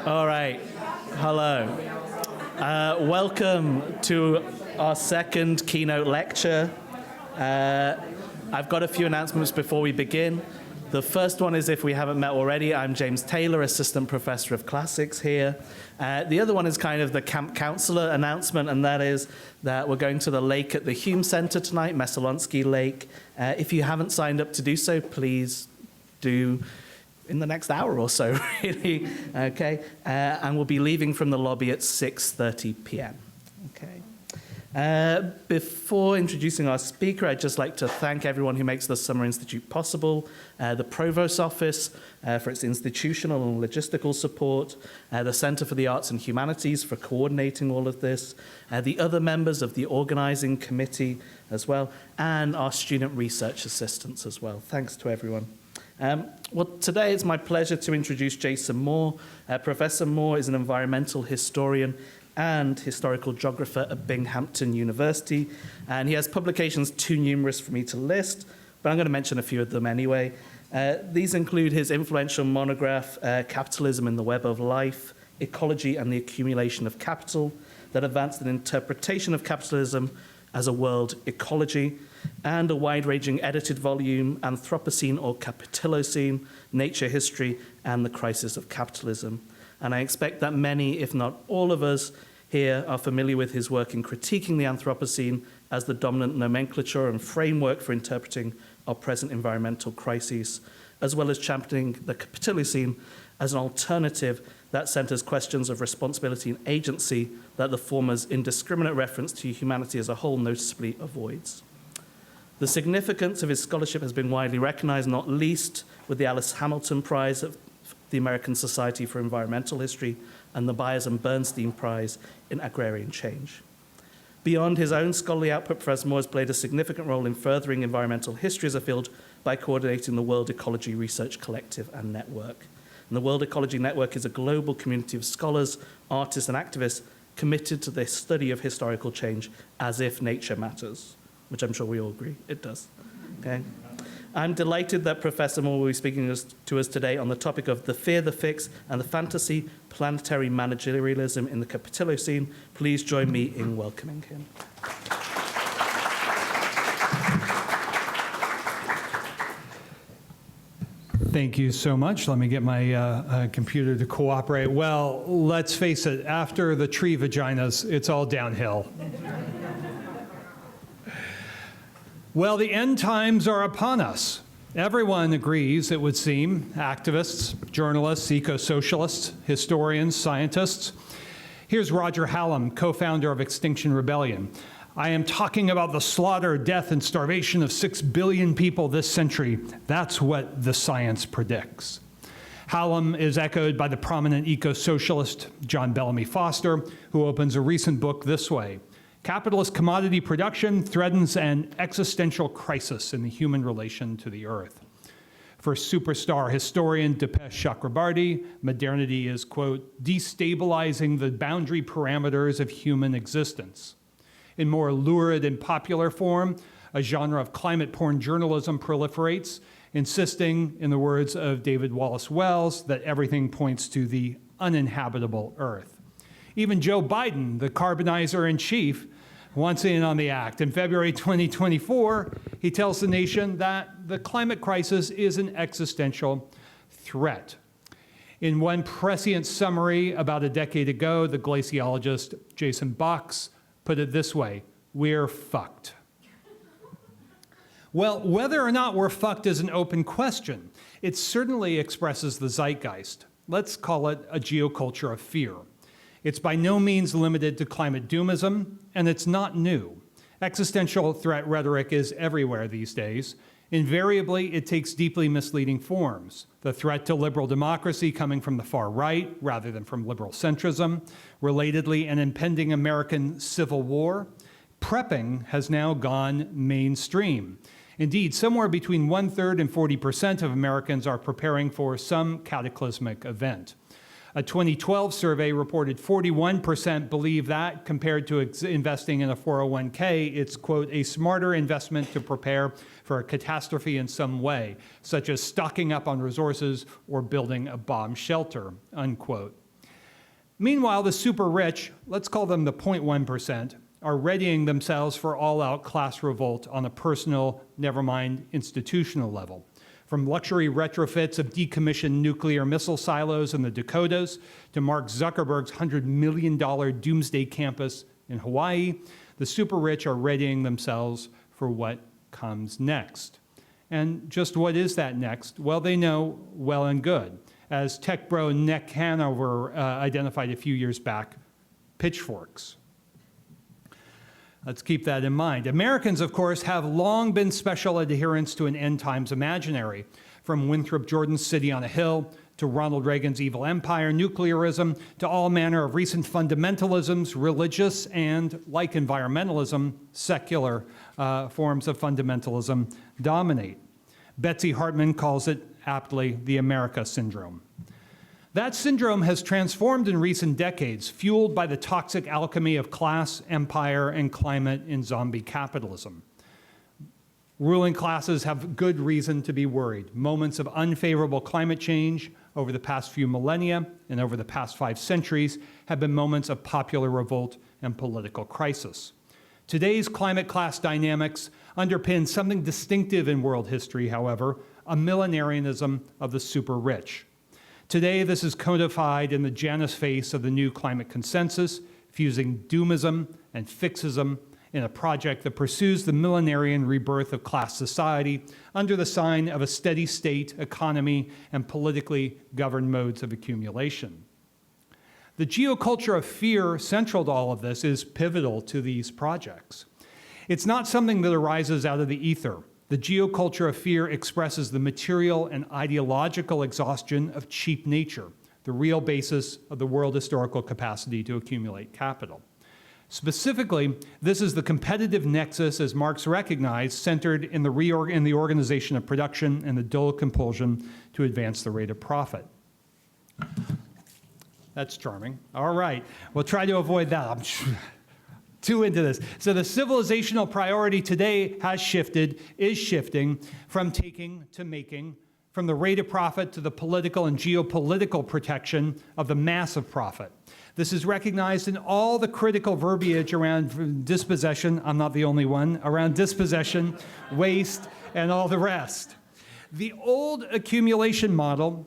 All right. Hello. Welcome to our second keynote lecture. I've got a few announcements before we begin. The first one is, if we haven't met already, I'm James Taylor, Assistant Professor of Classics here. The other one is kind of the camp counselor announcement, and that is that we're going to the lake at the Hume Center tonight, Messalonsky Lake. If you haven't signed up to do so, please do in the next hour or so, really. Okay, and we'll be leaving from the lobby at 6:30 p.m. Okay. Before introducing our speaker, I'd just like to thank everyone who makes the Summer Institute possible, the Provost's Office for its institutional and logistical support, the Center for the Arts and Humanities for coordinating all of this, the other members of the organizing committee as well, and our student research assistants as well. Thanks to everyone. Well, today it's my pleasure to introduce Jason Moore. Professor Moore is an environmental historian and historical geographer at Binghamton University, and he has publications too numerous for me to list, but I'm going to mention a few of them anyway. These include his influential monograph, Capitalism in the Web of Life, Ecology and the Accumulation of Capital, that advanced an interpretation of capitalism as a world ecology, and a wide-ranging edited volume, Anthropocene or Capitolocene, Nature History and the Crisis of Capitalism. And I expect that many, if not all of us here, are familiar with his work in critiquing the Anthropocene as the dominant nomenclature and framework for interpreting our present environmental crises, as well as championing the Capitolocene as an alternative that centers questions of responsibility and agency that the former's indiscriminate reference to humanity as a whole noticeably avoids. The significance of his scholarship has been widely recognized, not least with the Alice Hamilton Prize of the American Society for Environmental History and the Byers and Bernstein Prize in Agrarian Change. Beyond his own scholarly output, Professor Moore has played a significant role in furthering environmental history as a field by coordinating the World Ecology Research Collective and Network. And the World Ecology Network is a global community of scholars, artists, and activists committed to the study of historical change as if nature matters, which I'm sure we all agree it does. Okay? I'm delighted that Professor Moore will be speaking to us today on the topic of the fear, the fix, and the fantasy planetary managerialism in the Capitolocene. Please join me in welcoming him. Thank you so much. Let me get my computer to cooperate. Well, let's face it, after the tree vaginas, it's all downhill. Well, the end times are upon us. Everyone agrees, it would seem, activists, journalists, eco-socialists, historians, scientists. Here's Roger Hallam, co-founder of Extinction Rebellion. I am talking about the slaughter, death, and starvation of 6 billion people this century. That's what the science predicts. Hallam is echoed by the prominent eco-socialist John Bellamy Foster, who opens a recent book this way: capitalist commodity production threatens an existential crisis in the human relation to the earth. For superstar historian Dipesh Chakrabarty, modernity is, quote, destabilizing the boundary parameters of human existence. In more lurid and popular form, a genre of climate porn journalism proliferates, insisting, in the words of David Wallace Wells, that everything points to the uninhabitable earth. Even Joe Biden, the carbonizer-in-chief, wants in on the act. In February 2024, he tells the nation that the climate crisis is an existential threat. In one prescient summary about a decade ago, the glaciologist Jason Box put it this way: we're fucked. Well, whether or not we're fucked is an open question. It certainly expresses the zeitgeist. Let's call it a geoculture of fear. It's by no means limited to climate doomism, and it's not new. Existential threat rhetoric is everywhere these days. Invariably, it takes deeply misleading forms. The threat to liberal democracy coming from the far right rather than from liberal centrism. Relatedly, an impending American civil war. Prepping has now gone mainstream. Indeed, somewhere between 1/3 and 40% of Americans are preparing for some cataclysmic event. A 2012 survey reported 41% believe that, compared to investing in a 401k, it's, quote, a smarter investment to prepare for a catastrophe in some way, such as stocking up on resources or building a bomb shelter, unquote. Meanwhile, the super rich, let's call them the 0.1%, are readying themselves for all-out class revolt on a personal, never mind institutional level. From luxury retrofits of decommissioned nuclear missile silos in the Dakotas to Mark Zuckerberg's $100 million doomsday campus in Hawaii, the super rich are readying themselves for what comes next. And just what is that next? Well, they know well and good. As tech bro Nick Hanover identified a few years back, pitchforks. Let's keep that in mind. Americans, of course, have long been special adherents to an end times imaginary, from Winthrop Jordan's City on a Hill to Ronald Reagan's evil empire, nuclearism, to all manner of recent fundamentalisms, religious and, like environmentalism, secular forms of fundamentalism dominate. Betsy Hartman calls it aptly the America syndrome. That syndrome has transformed in recent decades, fueled by the toxic alchemy of class, empire, and climate in zombie capitalism. Ruling classes have good reason to be worried. Moments of unfavorable climate change over the past few millennia and over the past 5 centuries have been moments of popular revolt and political crisis. Today's climate class dynamics underpin something distinctive in world history, however, a millenarianism of the super rich. Today, this is codified in the Janus face of the new climate consensus, fusing doomism and fixism in a project that pursues the millenarian rebirth of class society under the sign of a steady state economy and politically governed modes of accumulation. The geoculture of fear central to all of this is pivotal to these projects. It's not something that arises out of the ether. The geoculture of fear expresses the material and ideological exhaustion of cheap nature, the real basis of the world historical capacity to accumulate capital. Specifically, this is the competitive nexus, as Marx recognized, centered in the organization of production and the dull compulsion to advance the rate of profit. That's charming. All right, we'll try to avoid that. I'm too into this. So the civilizational priority today has shifted, is shifting from taking to making, from the rate of profit to the political and geopolitical protection of the mass of profit. This is recognized in all the critical verbiage around dispossession, I'm not the only one, around dispossession, waste, and all the rest. The old accumulation model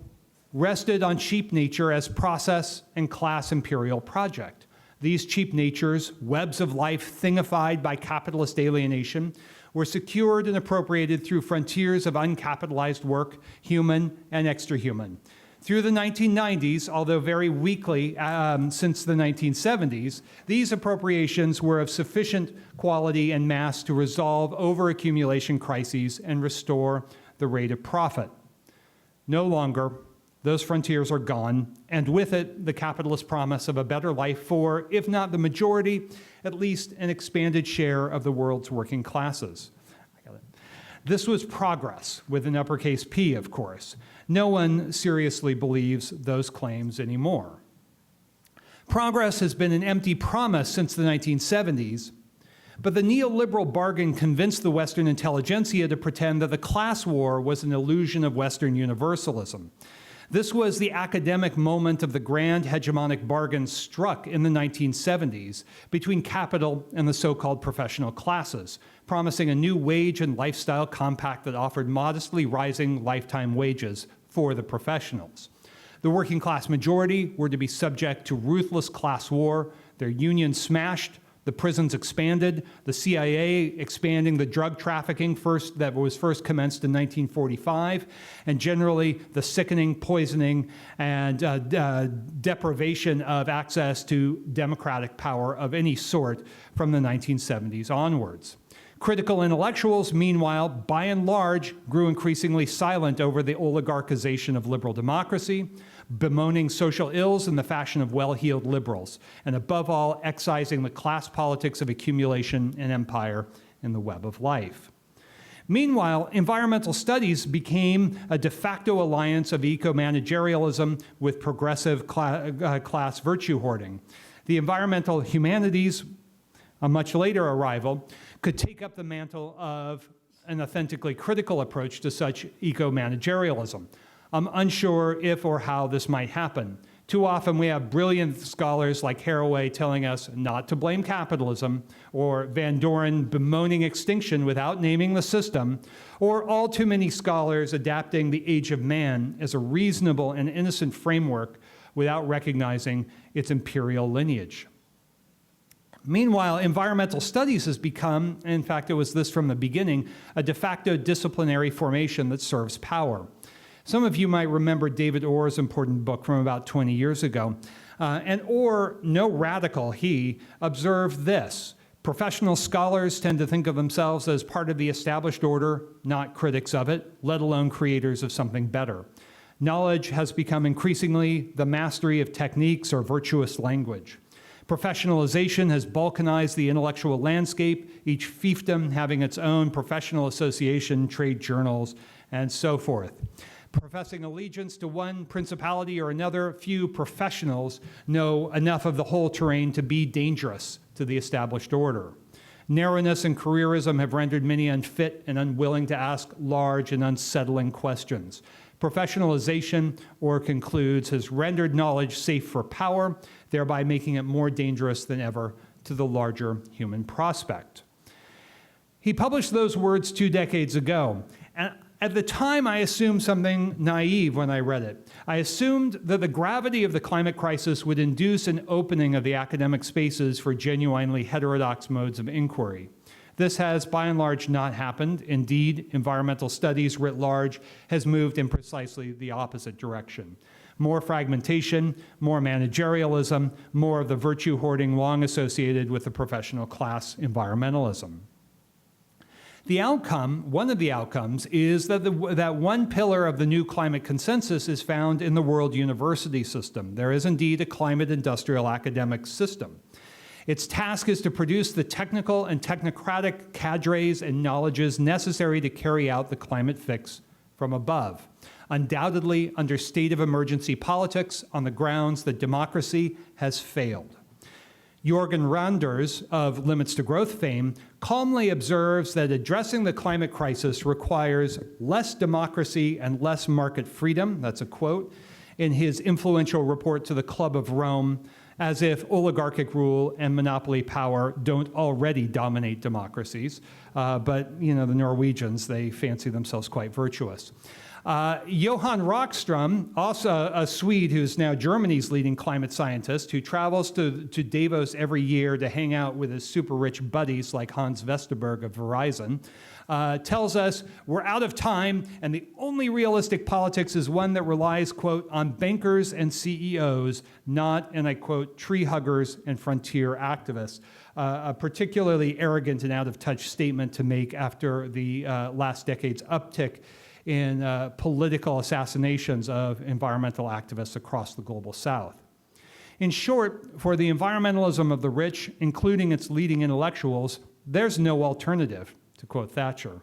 rested on cheap nature as process and class imperial project. These cheap natures, webs of life thingified by capitalist alienation, were secured and appropriated through frontiers of uncapitalized work, human and extra-human. Through the 1990s, although very weakly since the 1970s, these appropriations were of sufficient quality and mass to resolve over-accumulation crises and restore the rate of profit. No longer. Those frontiers are gone, and with it, the capitalist promise of a better life for, if not the majority, at least an expanded share of the world's working classes. This was progress, with an uppercase P, of course. No one seriously believes those claims anymore. Progress has been an empty promise since the 1970s, but the neoliberal bargain convinced the Western intelligentsia to pretend that the class war was an illusion of Western universalism. This was the academic moment of the grand hegemonic bargain struck in the 1970s between capital and the so-called professional classes, promising a new wage and lifestyle compact that offered modestly rising lifetime wages for the professionals. The working class majority were to be subject to ruthless class war, their unions smashed, the prisons expanded, the CIA expanding the drug trafficking that was first commenced in 1945, and generally the sickening, poisoning, and deprivation of access to democratic power of any sort from the 1970s onwards. Critical intellectuals, meanwhile, by and large, grew increasingly silent over the oligarchization of liberal democracy, bemoaning social ills in the fashion of well-heeled liberals, and above all, excising the class politics of accumulation and empire in the web of life. Meanwhile, environmental studies became a de facto alliance of eco-managerialism with progressive class virtue hoarding. The environmental humanities, a much later arrival, could take up the mantle of an authentically critical approach to such eco-managerialism. I'm unsure if or how this might happen. Too often we have brilliant scholars like Haraway telling us not to blame capitalism, or Van Doren bemoaning extinction without naming the system, or all too many scholars adapting the age of man as a reasonable and innocent framework without recognizing its imperial lineage. Meanwhile, environmental studies has become, in fact, it was this from the beginning, a de facto disciplinary formation that serves power. Some of you might remember David Orr's important book from about 20 years ago. And Orr, no radical he, observed this: professional scholars tend to think of themselves as part of the established order, not critics of it, let alone creators of something better. Knowledge has become increasingly the mastery of techniques or virtuous language. Professionalization has balkanized the intellectual landscape, each fiefdom having its own professional association, trade journals, and so forth. Professing allegiance to one principality or another, few professionals know enough of the whole terrain to be dangerous to the established order. Narrowness and careerism have rendered many unfit and unwilling to ask large and unsettling questions. Professionalization, Orr concludes, has rendered knowledge safe for power, thereby making it more dangerous than ever to the larger human prospect. He published those words 2 decades ago, and at the time, I assumed something naive when I read it. I assumed that the gravity of the climate crisis would induce an opening of the academic spaces for genuinely heterodox modes of inquiry. This has, by and large, not happened. Indeed, environmental studies writ large has moved in precisely the opposite direction. More fragmentation, more managerialism, more of the virtue hoarding long associated with the professional class environmentalism. The outcome, one of the outcomes, is that that one pillar of the new climate consensus is found in the world university system. There is indeed a climate industrial academic system. Its task is to produce the technical and technocratic cadres and knowledges necessary to carry out the climate fix from above. Undoubtedly, under state of emergency politics, on the grounds that democracy has failed. Jorgen Randers of Limits to Growth fame calmly observes that addressing the climate crisis requires less democracy and less market freedom, that's a quote, in his influential report to the Club of Rome, as if oligarchic rule and monopoly power don't already dominate democracies. But, you know, the Norwegians, they fancy themselves quite virtuous. Johan Rockström, also a Swede who's now Germany's leading climate scientist, who travels to Davos every year to hang out with his super rich buddies like Hans Vesterberg of Verizon, tells us we're out of time and the only realistic politics is one that relies, quote, on bankers and CEOs, not, and I quote, tree huggers and frontier activists. A particularly arrogant and out-of-touch statement to make after the last decade's uptick in political assassinations of environmental activists across the global south. In short, for the environmentalism of the rich, including its leading intellectuals, there's no alternative, to quote Thatcher.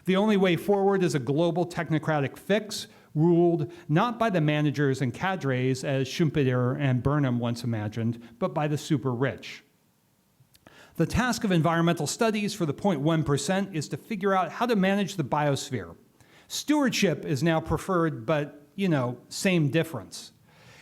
The only way forward is a global technocratic fix ruled not by the managers and cadres, as Schumpeter and Burnham once imagined, but by the super rich. The task of environmental studies for the 0.1% is to figure out how to manage the biosphere. Stewardship is now preferred, but, you know, same difference.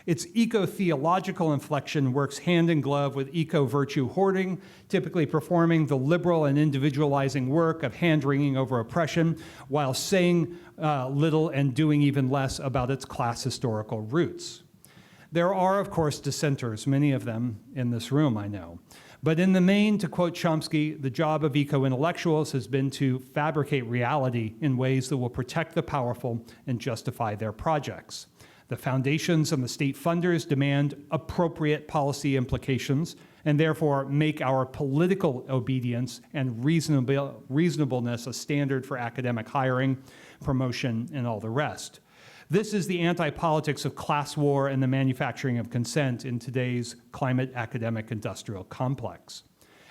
Its eco-theological inflection works hand in glove with eco-virtue hoarding, typically performing the liberal and individualizing work of hand-wringing over oppression while saying little and doing even less about its class historical roots. There are, of course, dissenters, many of them in this room, I know. But in the main, to quote Chomsky, the job of eco-intellectuals has been to fabricate reality in ways that will protect the powerful and justify their projects. The foundations and the state funders demand appropriate policy implications and therefore make our political obedience and reasonableness a standard for academic hiring, promotion, and all the rest. This is the anti-politics of class war and the manufacturing of consent in today's climate academic industrial complex.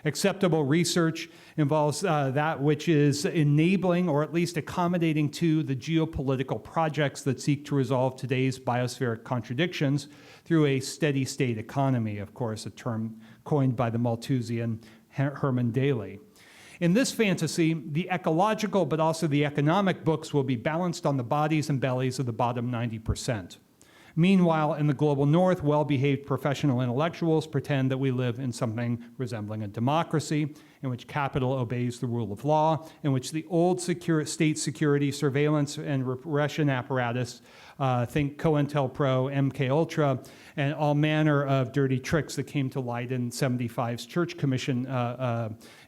Acceptable research involves that which is enabling or at least accommodating to the geopolitical projects that seek to resolve today's biospheric contradictions through a steady state economy, of course, a term coined by the Malthusian Herman Daly. In this fantasy, the ecological but also the economic books will be balanced on the bodies and bellies of the bottom 90%. Meanwhile, in the global north, well-behaved professional intellectuals pretend that we live in something resembling a democracy, in which capital obeys the rule of law, in which the old state security, surveillance, and repression apparatus, think COINTELPRO, MKUltra, and all manner of dirty tricks that came to light in 75's Church Commission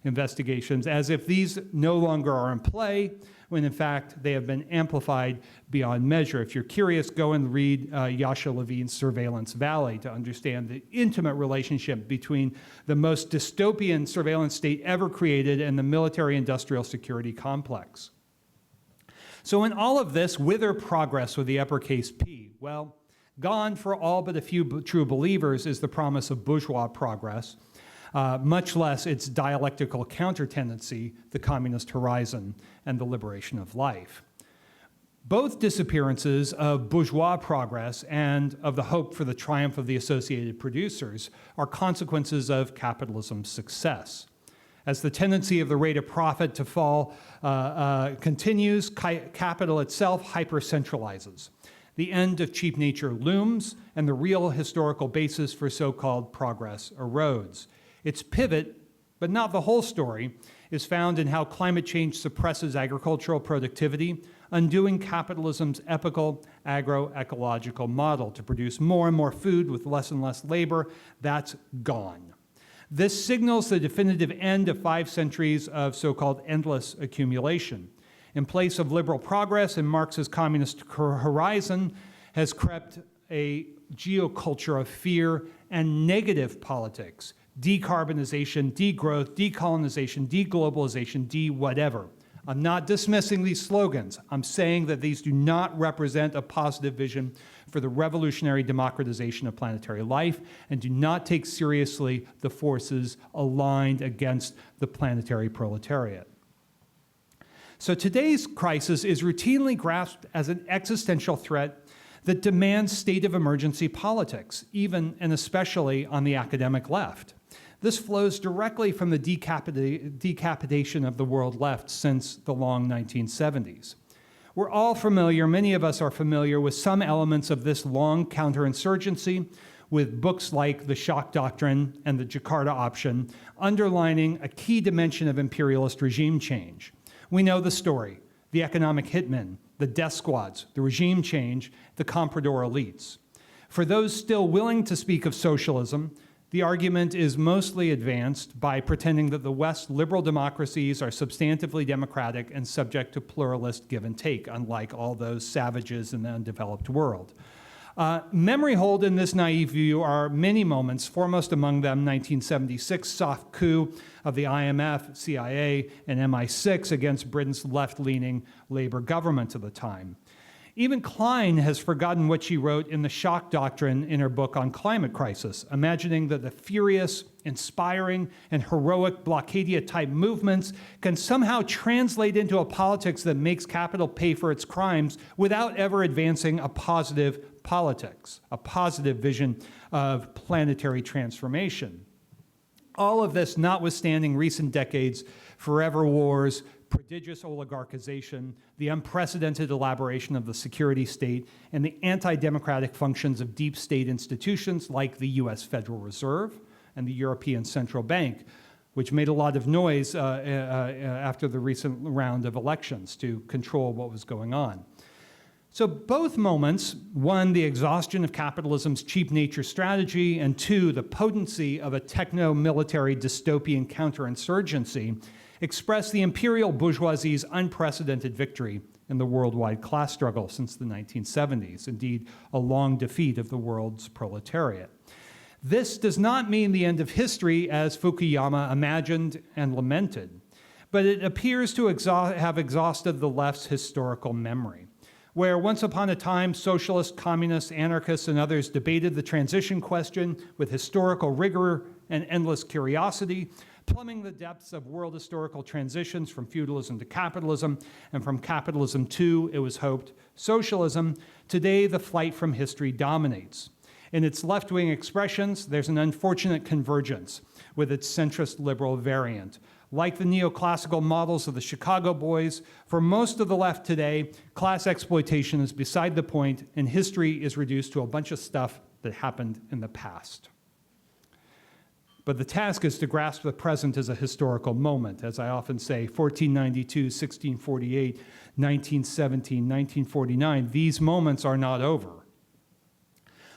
investigations, as if these no longer are in play, when in fact they have been amplified beyond measure. If you're curious, go and read Yasha Levine's Surveillance Valley to understand the intimate relationship between the most dystopian surveillance state ever created and the military-industrial security complex. So in all of this, whither progress with the uppercase P? Well, gone for all but a few true believers is the promise of bourgeois progress, much less its dialectical counter-tendency, the communist horizon and the liberation of life. Both disappearances of bourgeois progress and of the hope for the triumph of the associated producers are consequences of capitalism's success. As the tendency of the rate of profit to fall continues, capital itself hyper-centralizes. The end of cheap nature looms, and the real historical basis for so-called progress erodes. Its pivot, but not the whole story, is found in how climate change suppresses agricultural productivity, undoing capitalism's epical agroecological model to produce more and more food with less and less labor. That's gone. This signals the definitive end of 5 centuries of so-called endless accumulation. In place of liberal progress in Marx's communist horizon has crept a geoculture of fear and negative politics, decarbonization, degrowth, decolonization, deglobalization, de-whatever. I'm not dismissing these slogans. I'm saying that these do not represent a positive vision for the revolutionary democratization of planetary life and do not take seriously the forces aligned against the planetary proletariat. So today's crisis is routinely grasped as an existential threat that demands state of emergency politics, even and especially on the academic left. This flows directly from the decapitation of the world left since the long 1970s. We're all familiar, many of us are familiar with some elements of this long counterinsurgency, with books like The Shock Doctrine and The Jakarta Option underlining a key dimension of imperialist regime change. We know the story: the economic hitmen, the death squads, the regime change, the comprador elites. For those still willing to speak of socialism, the argument is mostly advanced by pretending that the West's liberal democracies are substantively democratic and subject to pluralist give and take, unlike all those savages in the undeveloped world. Memory hold in this naive view are many moments, foremost among them 1976 soft coup of the IMF, CIA, and MI6 against Britain's left-leaning Labour government of the time. Even Klein has forgotten what she wrote in The Shock Doctrine in her book on climate crisis, imagining that the furious, inspiring, and heroic Blockadia-type movements can somehow translate into a politics that makes capital pay for its crimes without ever advancing a positive politics, a positive vision of planetary transformation. All of this notwithstanding recent decades, forever wars, prodigious oligarchization, the unprecedented elaboration of the security state, and the anti-democratic functions of deep state institutions like the US Federal Reserve and the European Central Bank, which made a lot of noise after the recent round of elections to control what was going on. So both moments, one, the exhaustion of capitalism's cheap nature strategy, and two, the potency of a techno-military dystopian counterinsurgency, express the imperial bourgeoisie's unprecedented victory in the worldwide class struggle since the 1970s, indeed a long defeat of the world's proletariat. This does not mean the end of history as Fukuyama imagined and lamented, but it appears to have exhausted the left's historical memory, where once upon a time socialists, communists, anarchists, and others debated the transition question with historical rigor and endless curiosity, plumbing the depths of world historical transitions from feudalism to capitalism, and from capitalism to, it was hoped, socialism. Today, the flight from history dominates. In its left-wing expressions, there's an unfortunate convergence with its centrist liberal variant, Like the neoclassical models of the Chicago Boys, for most of the left today, class exploitation is beside the point, and history is reduced to a bunch of stuff that happened in the past. But the task is to grasp the present as a historical moment. As I often say, 1492, 1648, 1917, 1949, these moments are not over.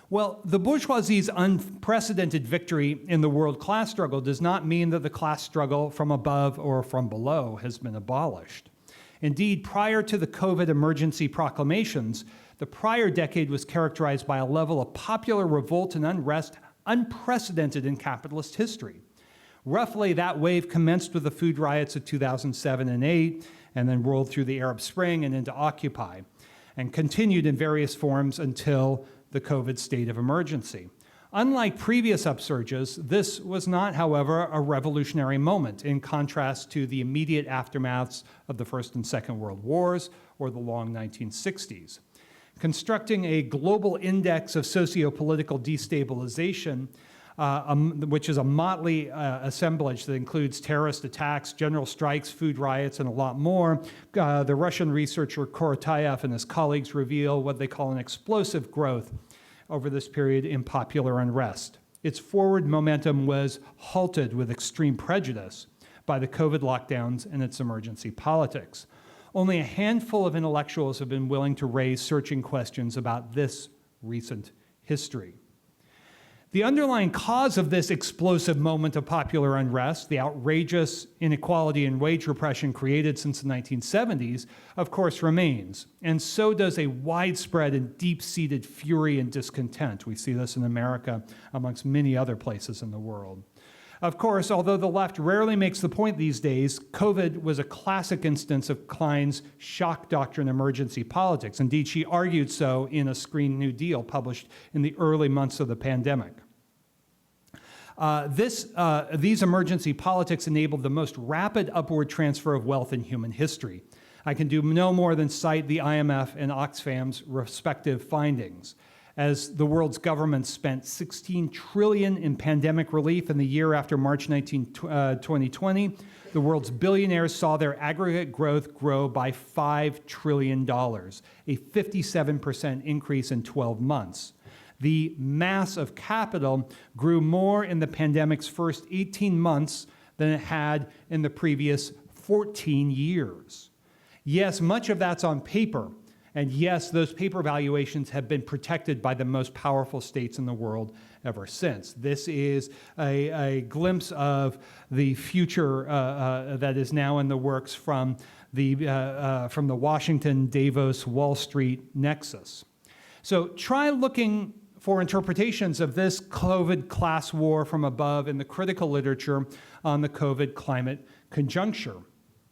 Well, the bourgeoisie's unprecedented victory in the world class struggle does not mean that the class struggle from above or from below has been abolished. Indeed, prior to the COVID emergency proclamations, the prior decade was characterized by a level of popular revolt and unrest unprecedented in capitalist history. Roughly, that wave commenced with the food riots of 2007 and 8, and then rolled through the Arab Spring and into Occupy, and continued in various forms until the COVID state of emergency. Unlike previous upsurges, this was not, however, a revolutionary moment, in contrast to the immediate aftermaths of the First and Second World Wars or the long 1960s. Constructing a global index of socio-political destabilization, which is a motley assemblage that includes terrorist attacks, general strikes, food riots, and a lot more, the Russian researcher Korotayev and his colleagues reveal what they call an explosive growth over this period in popular unrest. Its forward momentum was halted with extreme prejudice by the COVID lockdowns and its emergency politics. Only a handful of intellectuals have been willing to raise searching questions about this recent history. The underlying cause of this explosive moment of popular unrest, the outrageous inequality and wage repression created since the 1970s, of course remains, and so does a widespread and deep-seated fury and discontent. We see this in America amongst many other places in the world. Of course, although the left rarely makes the point these days, COVID was a classic instance of Klein's shock doctrine emergency politics. Indeed, she argued so in a Green New Deal published in the early months of the pandemic. These emergency politics enabled the most rapid upward transfer of wealth in human history. I can do no more than cite the IMF and Oxfam's respective findings. As the world's governments spent $16 trillion in pandemic relief in the year after March 2020, the world's billionaires saw their aggregate growth grow by $5 trillion, a 57% increase in 12 months. The mass of capital grew more in the pandemic's first 18 months than it had in the previous 14 years. Yes, much of that's on paper. And yes, those paper valuations have been protected by the most powerful states in the world ever since. This is a glimpse of the future that is now in the works from the Washington, Davos, Wall Street nexus. So try looking for interpretations of this COVID class war from above in the critical literature on the COVID climate conjuncture.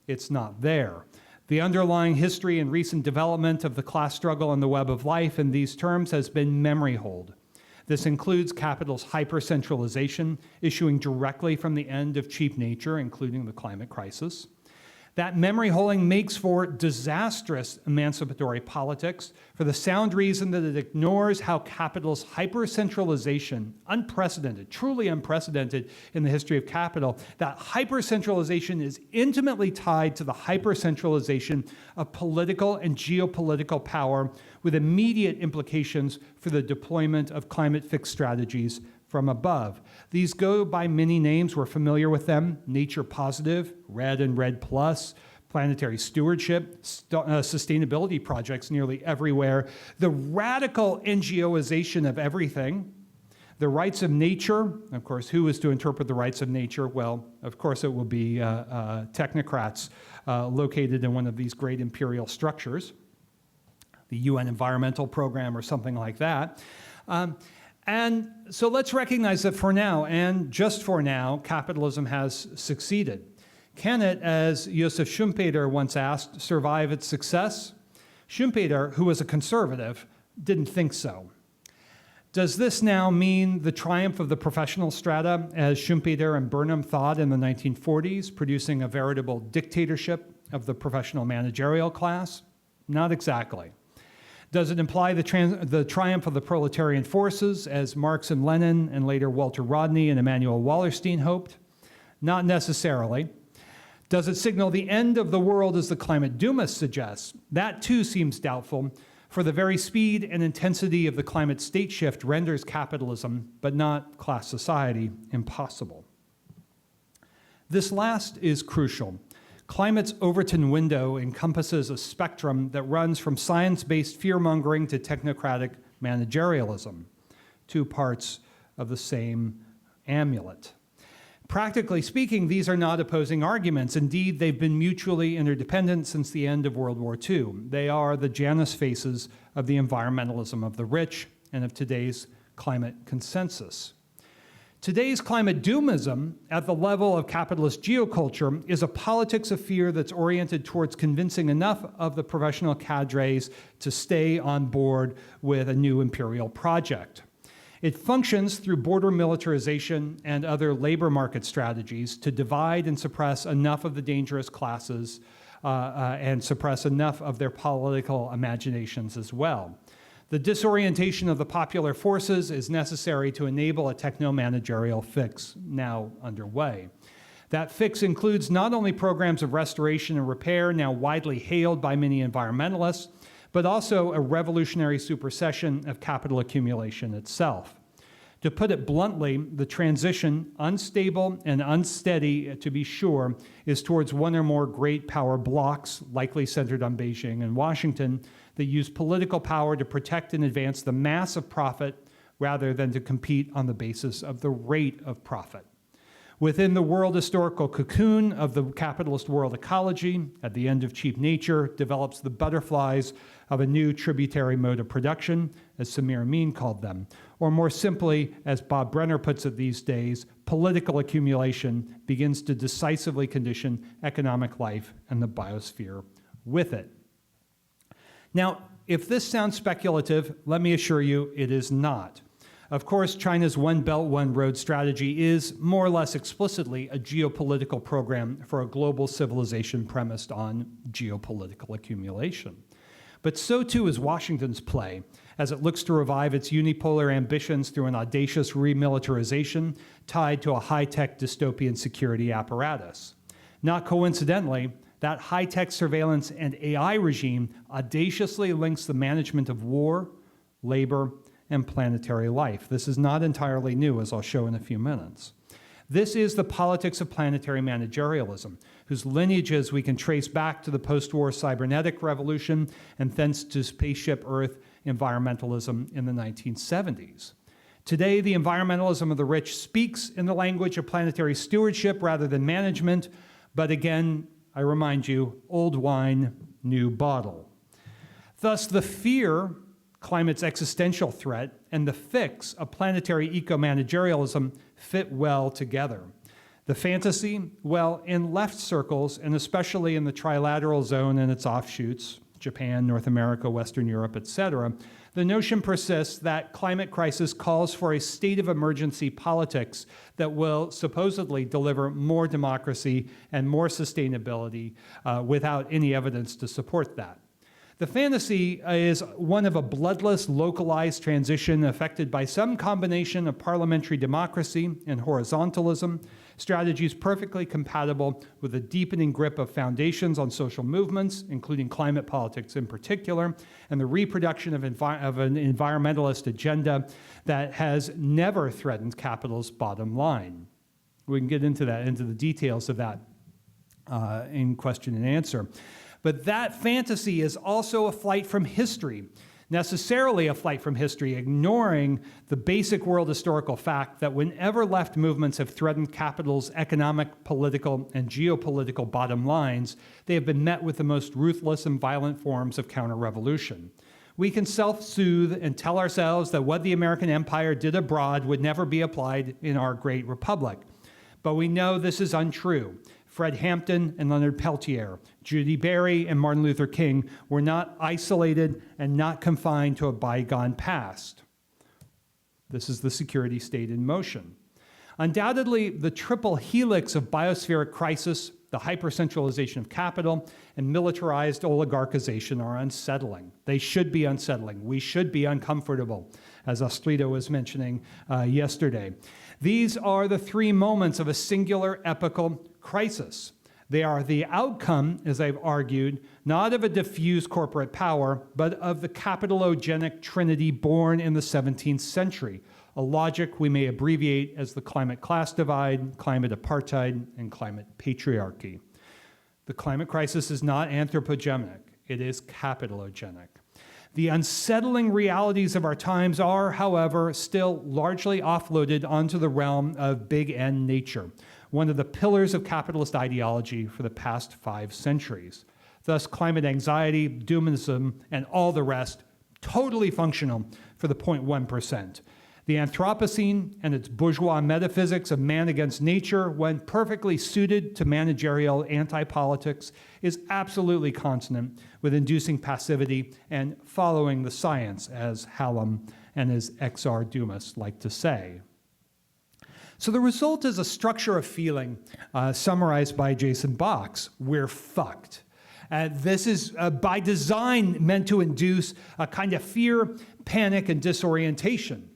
It's not there. The underlying history and recent development of the class struggle on the web of life in these terms has been memory hold. This includes capital's hyper-centralization, issuing directly from the end of cheap nature, including the climate crisis. That memory holding makes for disastrous emancipatory politics for the sound reason that it ignores how capital's hyper-centralization, unprecedented, truly unprecedented in the history of capital, that hyper-centralization is intimately tied to the hyper-centralization of political and geopolitical power with immediate implications for the deployment of climate-fixed strategies from above. These go by many names. We're familiar with them: nature positive, red and red plus, planetary stewardship, sustainability projects nearly everywhere, the radical NGOization of everything, the rights of nature. Of course, who is to interpret the rights of nature? Well, of course it will be technocrats located in one of these great imperial structures, the UN Environmental Program or something like that. And so let's recognize that for now, and just for now, capitalism has succeeded. Can it, as Josef Schumpeter once asked, survive its success? Schumpeter, who was a conservative, didn't think so. Does this now mean the triumph of the professional strata, as Schumpeter and Burnham thought in the 1940s, producing a veritable dictatorship of the professional managerial class? Not exactly. Does it imply the triumph of the proletarian forces, as Marx and Lenin and later Walter Rodney and Emanuel Wallerstein hoped? Not necessarily. Does it signal the end of the world as the climate doomist suggests? That too seems doubtful, for the very speed and intensity of the climate state shift renders capitalism, but not class society, impossible. This last is crucial. Climate's Overton window encompasses a spectrum that runs from science-based fear-mongering to technocratic managerialism, two parts of the same amulet. Practically speaking, these are not opposing arguments. Indeed, they've been mutually interdependent since the end of World War II. They are the Janus faces of the environmentalism of the rich and of today's climate consensus. Today's climate doomism at the level of capitalist geoculture is a politics of fear that's oriented towards convincing enough of the professional cadres to stay on board with a new imperial project. It functions through border militarization and other labor market strategies to divide and suppress enough of the dangerous classes and suppress enough of their political imaginations as well. The disorientation of the popular forces is necessary to enable a techno-managerial fix now underway. That fix includes not only programs of restoration and repair now widely hailed by many environmentalists, but also a revolutionary supersession of capital accumulation itself. To put it bluntly, the transition, unstable and unsteady to be sure, is towards one or more great power blocs, likely centered on Beijing and Washington, that use political power to protect and advance the mass of profit rather than to compete on the basis of the rate of profit. Within the world historical cocoon of the capitalist world ecology, at the end of cheap nature, develops the butterflies of a new tributary mode of production, as Samir Amin called them. Or more simply, as Bob Brenner puts it these days, political accumulation begins to decisively condition economic life and the biosphere with it. Now, if this sounds speculative, let me assure you it is not. Of course, China's One Belt, One Road strategy is, more or less explicitly, a geopolitical program for a global civilization premised on geopolitical accumulation. But so too is Washington's play, as it looks to revive its unipolar ambitions through an audacious remilitarization tied to a high-tech dystopian security apparatus. Not coincidentally, that high-tech surveillance and AI regime audaciously links the management of war, labor, and planetary life. This is not entirely new, as I'll show in a few minutes. This is the politics of planetary managerialism, whose lineages we can trace back to the post-war cybernetic revolution and thence to spaceship Earth environmentalism in the 1970s. Today, the environmentalism of the rich speaks in the language of planetary stewardship rather than management, but again, I remind you, old wine, new bottle. Thus, the fear, climate's existential threat, and the fix of planetary eco-managerialism fit well together. The fantasy, well, in left circles, and especially in the trilateral zone and its offshoots, Japan, North America, Western Europe, etc., the notion persists that climate crisis calls for a state of emergency politics that will supposedly deliver more democracy and more sustainability without any evidence to support that. The fantasy is one of a bloodless, localized transition affected by some combination of parliamentary democracy and horizontalism, strategies perfectly compatible with a deepening grip of foundations on social movements, including climate politics in particular, and the reproduction of an environmentalist agenda that has never threatened capital's bottom line. We can get into the details of that in question and answer. But that fantasy is also a flight from history, necessarily a flight from history, ignoring the basic world historical fact that whenever left movements have threatened capital's economic, political, and geopolitical bottom lines, they have been met with the most ruthless and violent forms of counter-revolution. We can self-soothe and tell ourselves that what the American empire did abroad would never be applied in our great republic. But we know this is untrue. Fred Hampton and Leonard Peltier, Judy Berry and Martin Luther King were not isolated and not confined to a bygone past. This is the security state in motion. Undoubtedly, the triple helix of biospheric crisis, the hypercentralization of capital, and militarized oligarchization are unsettling. They should be unsettling. We should be uncomfortable, as Astrida was mentioning yesterday. These are the three moments of a singular epical crisis. They are the outcome, as I've argued, not of a diffuse corporate power, but of the capitalogenic trinity born in the 17th century, a logic we may abbreviate as the climate class divide, climate apartheid, and climate patriarchy. The climate crisis is not anthropogenic, it is capitalogenic. The unsettling realities of our times are, however, still largely offloaded onto the realm of big N nature, one of the pillars of capitalist ideology for the past 5 centuries. Thus, climate anxiety, doomism, and all the rest, totally functional for the 0.1%. The Anthropocene and its bourgeois metaphysics of man against nature, when perfectly suited to managerial anti-politics, is absolutely consonant with inducing passivity and following the science, as Hallam and his XR Dumas like to say. So the result is a structure of feeling summarized by Jason Box: we're fucked. This is by design meant to induce a kind of fear, panic, and disorientation,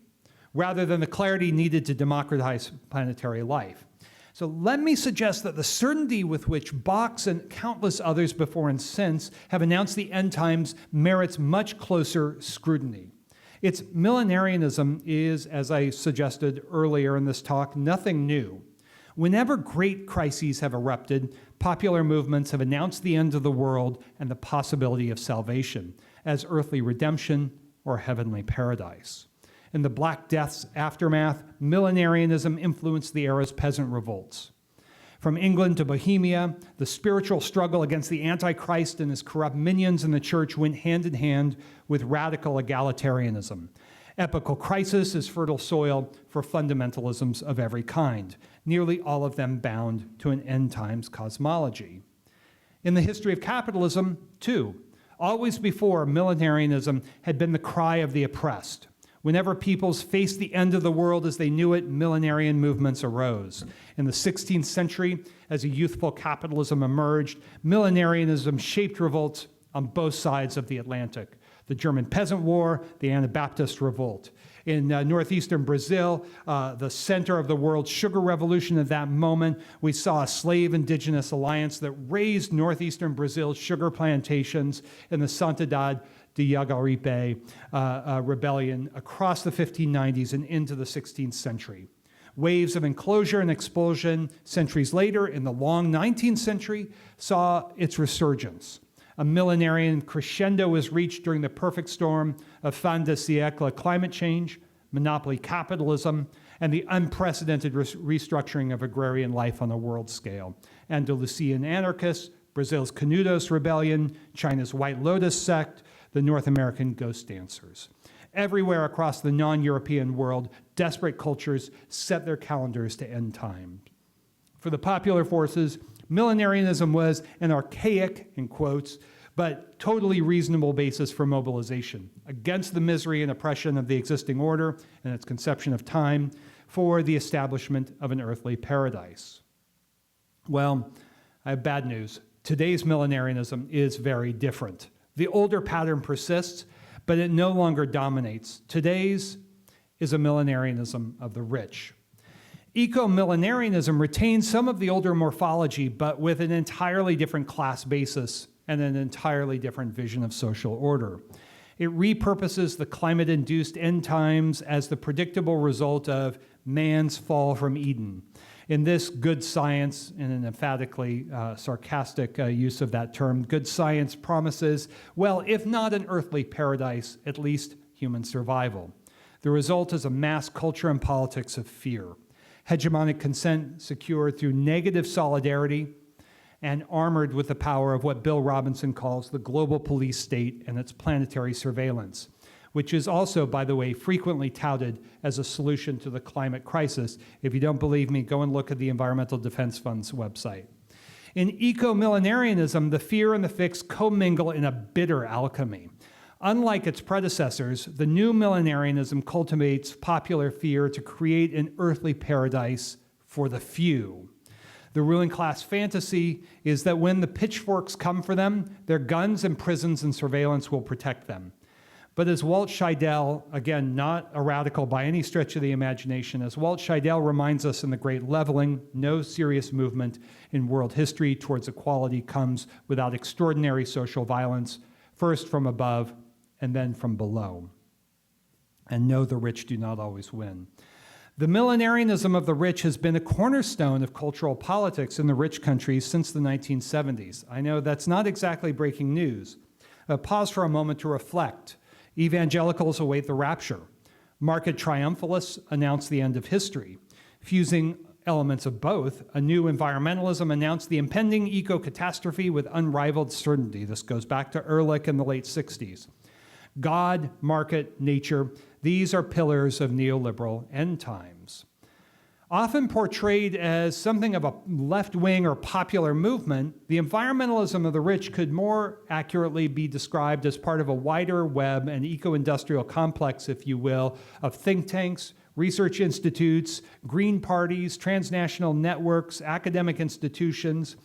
rather than the clarity needed to democratize planetary life. So let me suggest that the certainty with which Box and countless others before and since have announced the end times merits much closer scrutiny. Its millenarianism is, as I suggested earlier in this talk, nothing new. Whenever great crises have erupted, popular movements have announced the end of the world and the possibility of salvation as earthly redemption or heavenly paradise. In the Black Death's aftermath, millenarianism influenced the era's peasant revolts. From England to Bohemia, the spiritual struggle against the Antichrist and his corrupt minions in the church went hand in hand with radical egalitarianism. Epochal crisis is fertile soil for fundamentalisms of every kind, nearly all of them bound to an end times cosmology. In the history of capitalism, too, always before, millenarianism had been the cry of the oppressed. Whenever peoples faced the end of the world as they knew it, millenarian movements arose. In the 16th century, as a youthful capitalism emerged, millenarianism shaped revolts on both sides of the Atlantic. The German Peasant War, the Anabaptist Revolt. In northeastern Brazil, the center of the world's sugar revolution at that moment, we saw a slave-indigenous alliance that raised northeastern Brazil's sugar plantations in the Santidade de Jaguaribe rebellion across the 1590s and into the 16th century. Waves of enclosure and expulsion centuries later, in the long 19th century, saw its resurgence. A millenarian crescendo was reached during the perfect storm of fin de siècle climate change, monopoly capitalism, and the unprecedented restructuring of agrarian life on a world scale. Andalusian anarchists, Brazil's Canudos rebellion, China's White Lotus sect, the North American ghost dancers. Everywhere across the non-European world, desperate cultures set their calendars to end time. For the popular forces, millenarianism was an archaic, in quotes, but totally reasonable basis for mobilization against the misery and oppression of the existing order and its conception of time for the establishment of an earthly paradise. Well, I have bad news. Today's millenarianism is very different. The older pattern persists, but it no longer dominates. Today's is a millenarianism of the rich. Eco-millenarianism retains some of the older morphology, but with an entirely different class basis and an entirely different vision of social order. It repurposes the climate-induced end times as the predictable result of man's fall from Eden. In this good science, in an emphatically sarcastic use of that term, good science promises, well, if not an earthly paradise, at least human survival. The result is a mass culture and politics of fear. Hegemonic consent secured through negative solidarity and armored with the power of what Bill Robinson calls the global police state and its planetary surveillance, which is also, by the way, frequently touted as a solution to the climate crisis. If you don't believe me, go and look at the Environmental Defense Fund's website. In eco-millenarianism, the fear and the fix commingle in a bitter alchemy. Unlike its predecessors, the new millenarianism cultivates popular fear to create an earthly paradise for the few. The ruling class fantasy is that when the pitchforks come for them, their guns and prisons and surveillance will protect them. But as Walt Scheidel, again, not a radical by any stretch of the imagination, as Walt Scheidel reminds us in The Great Leveling, no serious movement in world history towards equality comes without extraordinary social violence, first from above and then from below. And no, the rich do not always win. The millenarianism of the rich has been a cornerstone of cultural politics in the rich countries since the 1970s. I know that's not exactly breaking news. Pause for a moment to reflect. Evangelicals await the rapture. Market triumphalists announce the end of history. Fusing elements of both, a new environmentalism announced the impending eco-catastrophe with unrivaled certainty. This goes back to Ehrlich in the late 60s. God, market, nature, these are pillars of neoliberal end times. Often portrayed as something of a left-wing or popular movement, the environmentalism of the rich could more accurately be described as part of a wider web and eco-industrial complex, if you will, of think tanks, research institutes, green parties, transnational networks, academic institutions,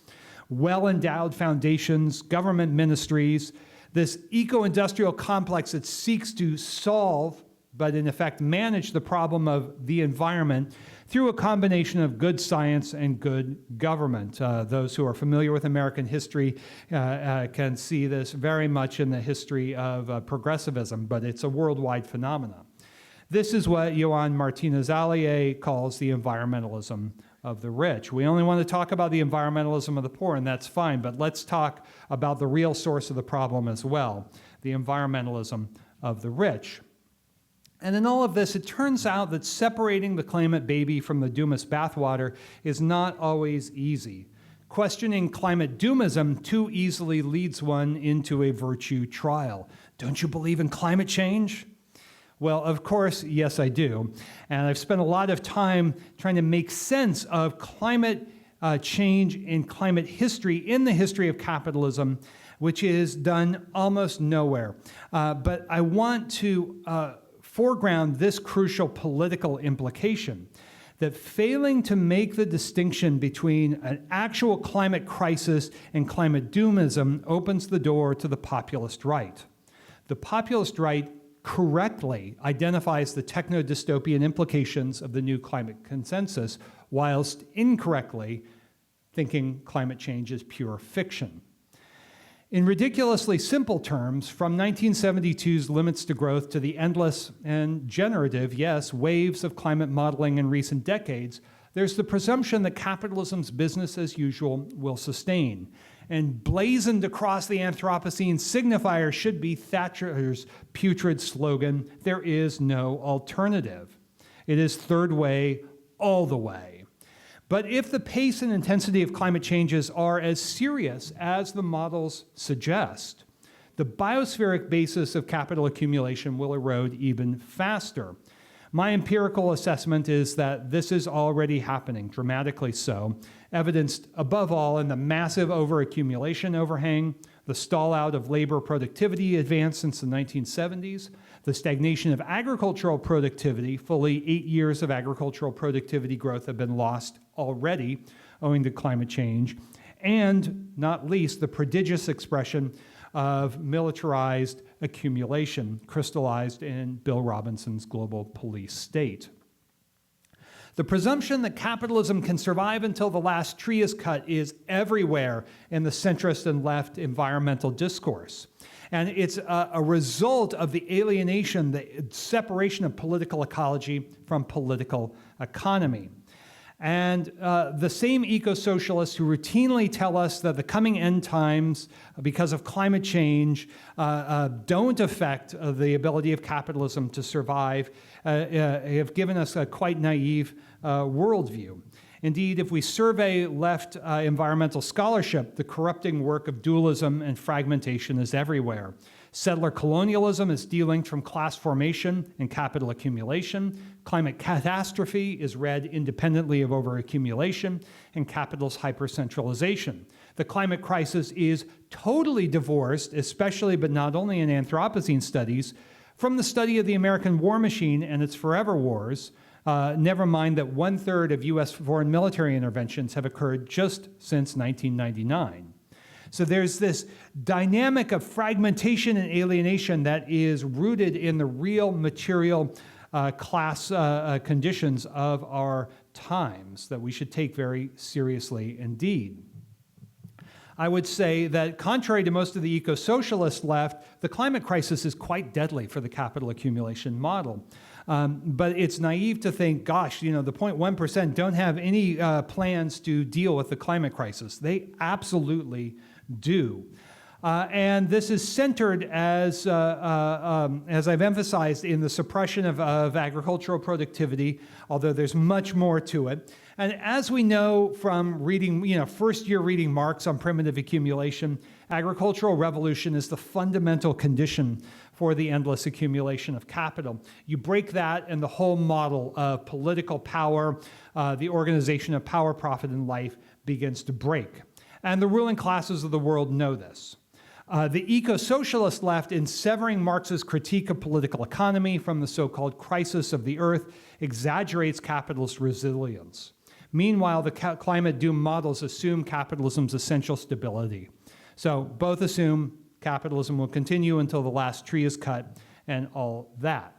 well-endowed foundations, government ministries. This eco-industrial complex that seeks to solve, but in effect manage the problem of the environment through a combination of good science and good government. Those who are familiar with American history can see this very much in the history of progressivism, but it's a worldwide phenomenon. This is what Joan Martinez-Allier calls the environmentalism of the rich. We only want to talk about the environmentalism of the poor, and that's fine, but let's talk about the real source of the problem as well, the environmentalism of the rich. And in all of this, it turns out that separating the climate baby from the doomist bathwater is not always easy. Questioning climate doomism too easily leads one into a virtue trial. Don't you believe in climate change? Well, of course, yes, I do. And I've spent a lot of time trying to make sense of climate change in climate history in the history of capitalism, which is done almost nowhere. But I want to foreground this crucial political implication, that failing to make the distinction between an actual climate crisis and climate doomism opens the door to the populist right. The populist right correctly identifies the techno-dystopian implications of the new climate consensus, whilst incorrectly thinking climate change is pure fiction. In ridiculously simple terms, from 1972's limits to growth to the endless and generative, yes, waves of climate modeling in recent decades, there's the presumption that capitalism's business as usual will sustain. And blazoned across the Anthropocene signifier should be Thatcher's putrid slogan, "There is no alternative." It is third way all the way. But if the pace and intensity of climate changes are as serious as the models suggest, the biospheric basis of capital accumulation will erode even faster. My empirical assessment is that this is already happening, dramatically so, evidenced above all in the massive overaccumulation overhang, the stall out of labor productivity advance since the 1970s, the stagnation of agricultural productivity. Fully 8 years of agricultural productivity growth have been lost already owing to climate change, and not least the prodigious expression of militarized accumulation crystallized in Bill Robinson's global police state. The presumption that capitalism can survive until the last tree is cut is everywhere in the centrist and left environmental discourse. And it's a result of the alienation, the separation of political ecology from political economy. And the same eco-socialists who routinely tell us that the coming end times, because of climate change, don't affect the ability of capitalism to survive, have given us a quite naive worldview. Indeed, if we survey left environmental scholarship, the corrupting work of dualism and fragmentation is everywhere. Settler colonialism is delinked from class formation and capital accumulation. Climate catastrophe is read independently of overaccumulation and capital's hypercentralization. The climate crisis is totally divorced, especially but not only in Anthropocene studies, from the study of the American war machine and its forever wars. Never mind that 1/3 of U.S. foreign military interventions have occurred just since 1999. So there's this dynamic of fragmentation and alienation that is rooted in the real material class conditions of our times that we should take very seriously indeed. I would say that contrary to most of the eco-socialist left, the climate crisis is quite deadly for the capital accumulation model. But it's naive to think, gosh, the 0.1% don't have any plans to deal with the climate crisis. They absolutely do. And this is centered, as I've emphasized, in the suppression of agricultural productivity, although there's much more to it. And as we know from reading, first-year reading Marx on primitive accumulation, agricultural revolution is the fundamental condition for the endless accumulation of capital. You break that, and the whole model of political power, the organization of power, profit, and life begins to break. And the ruling classes of the world know this. The eco-socialist left, in severing Marx's critique of political economy from the so-called crisis of the earth, exaggerates capitalist resilience. Meanwhile, the climate doom models assume capitalism's essential stability. So both assume capitalism will continue until the last tree is cut and all that.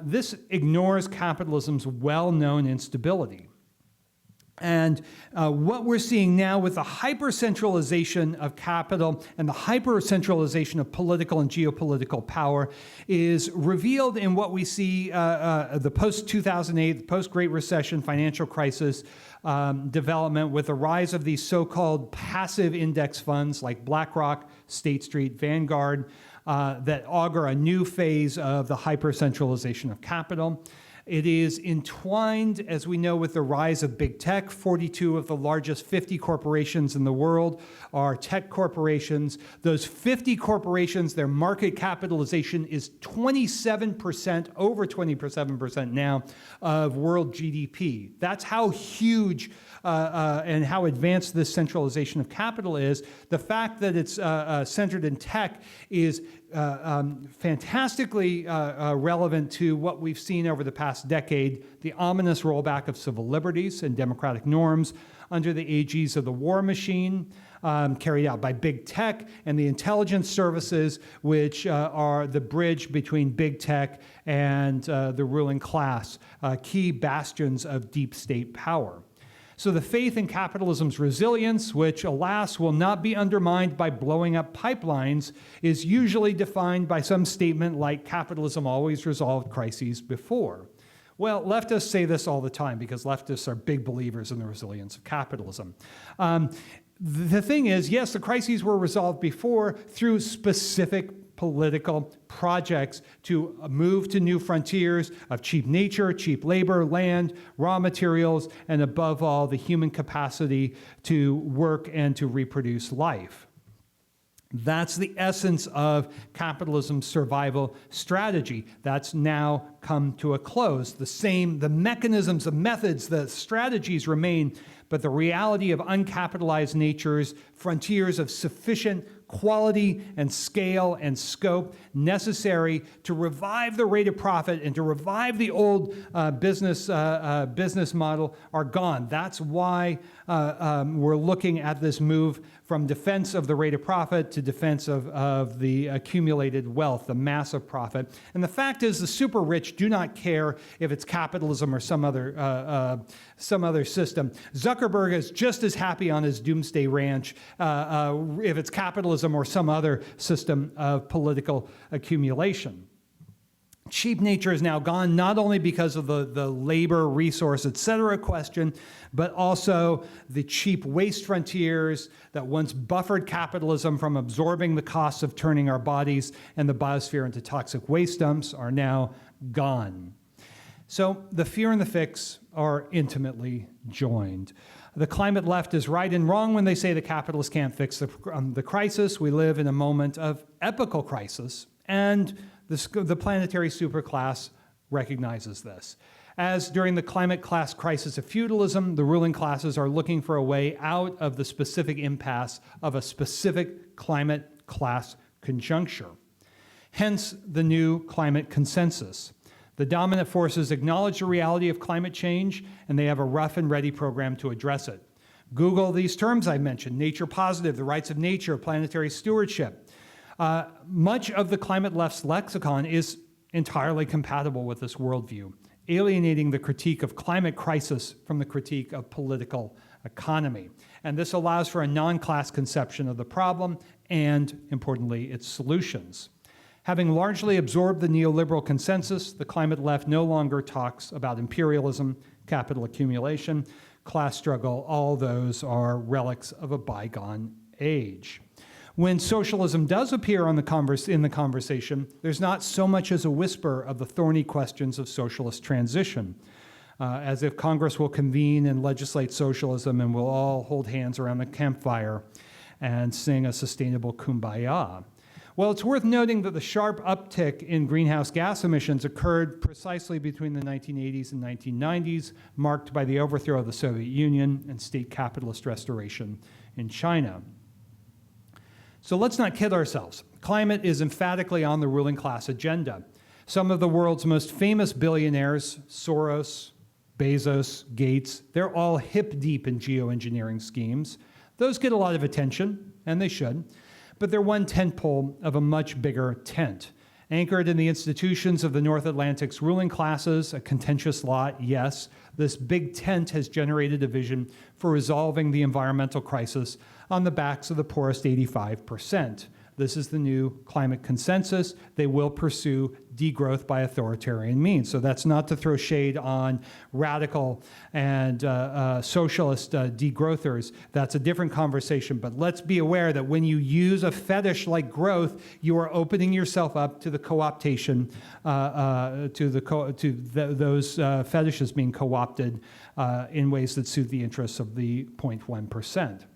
This ignores capitalism's well-known instability. And what we're seeing now with the hyper-centralization of capital and the hyper-centralization of political and geopolitical power is revealed in what we see the post-2008, post-Great Recession financial crisis development with the rise of these so-called passive index funds like BlackRock, State Street, Vanguard, that augur a new phase of the hyper-centralization of capital. It is entwined, as we know, with the rise of big tech. 42 of the largest 50 corporations in the world are tech corporations. Those 50 corporations, their market capitalization is 27%, over 27% now, of world GDP. That's how huge and how advanced this centralization of capital is. The fact that it's centered in tech is fantastically relevant to what we've seen over the past decade, the ominous rollback of civil liberties and democratic norms under the aegis of the war machine, carried out by big tech and the intelligence services, which are the bridge between big tech and the ruling class, key bastions of deep state power. So the faith in capitalism's resilience, which, alas, will not be undermined by blowing up pipelines, is usually defined by some statement like capitalism always resolved crises before. Well, leftists say this all the time because leftists are big believers in the resilience of capitalism. The thing is, yes, the crises were resolved before through specific political projects to move to new frontiers of cheap nature, cheap labor, land, raw materials, and above all, the human capacity to work and to reproduce life. That's the essence of capitalism's survival strategy. That's now come to a close. The mechanisms, the methods, the strategies remain, but the reality of uncapitalized natures, frontiers of sufficient quality and scale and scope necessary to revive the rate of profit and to revive the old business model are gone. That's why we're looking at this move from defense of the rate of profit to defense of the accumulated wealth, the massive profit. And the fact is, the super rich do not care if it's capitalism or some other system. Zuckerberg is just as happy on his doomsday ranch if it's capitalism or some other system of political accumulation. Cheap nature is now gone, not only because of the labor, resource, et cetera question, but also the cheap waste frontiers that once buffered capitalism from absorbing the costs of turning our bodies and the biosphere into toxic waste dumps are now gone. So the fear and the fix are intimately joined. The climate left is right and wrong when they say the capitalists can't fix the crisis. We live in a moment of epochal crisis, and the planetary superclass recognizes this. As during the climate class crisis of feudalism, the ruling classes are looking for a way out of the specific impasse of a specific climate class conjuncture. Hence the new climate consensus. The dominant forces acknowledge the reality of climate change, and they have a rough and ready program to address it. Google these terms I mentioned: nature positive, the rights of nature, planetary stewardship. Much of the climate left's lexicon is entirely compatible with this worldview, alienating the critique of climate crisis from the critique of political economy. And this allows for a non-class conception of the problem and, importantly, its solutions. Having largely absorbed the neoliberal consensus, the climate left no longer talks about imperialism, capital accumulation, class struggle. All those are relics of a bygone age. When socialism does appear in the conversation, there's not so much as a whisper of the thorny questions of socialist transition, as if Congress will convene and legislate socialism and we'll all hold hands around the campfire and sing a sustainable kumbaya. Well, it's worth noting that the sharp uptick in greenhouse gas emissions occurred precisely between the 1980s and 1990s, marked by the overthrow of the Soviet Union and state capitalist restoration in China. So let's not kid ourselves. Climate is emphatically on the ruling class agenda. Some of the world's most famous billionaires, Soros, Bezos, Gates, they're all hip deep in geoengineering schemes. Those get a lot of attention, and they should, but they're one tentpole of a much bigger tent. Anchored in the institutions of the North Atlantic's ruling classes, a contentious lot, yes, this big tent has generated a vision for resolving the environmental crisis on the backs of the poorest 85%. This is the new climate consensus. They will pursue degrowth by authoritarian means. So that's not to throw shade on radical and socialist degrowthers. That's a different conversation. But let's be aware that when you use a fetish like growth, you are opening yourself up to the co-optation, those fetishes being co-opted in ways that suit the interests of the 0.1%.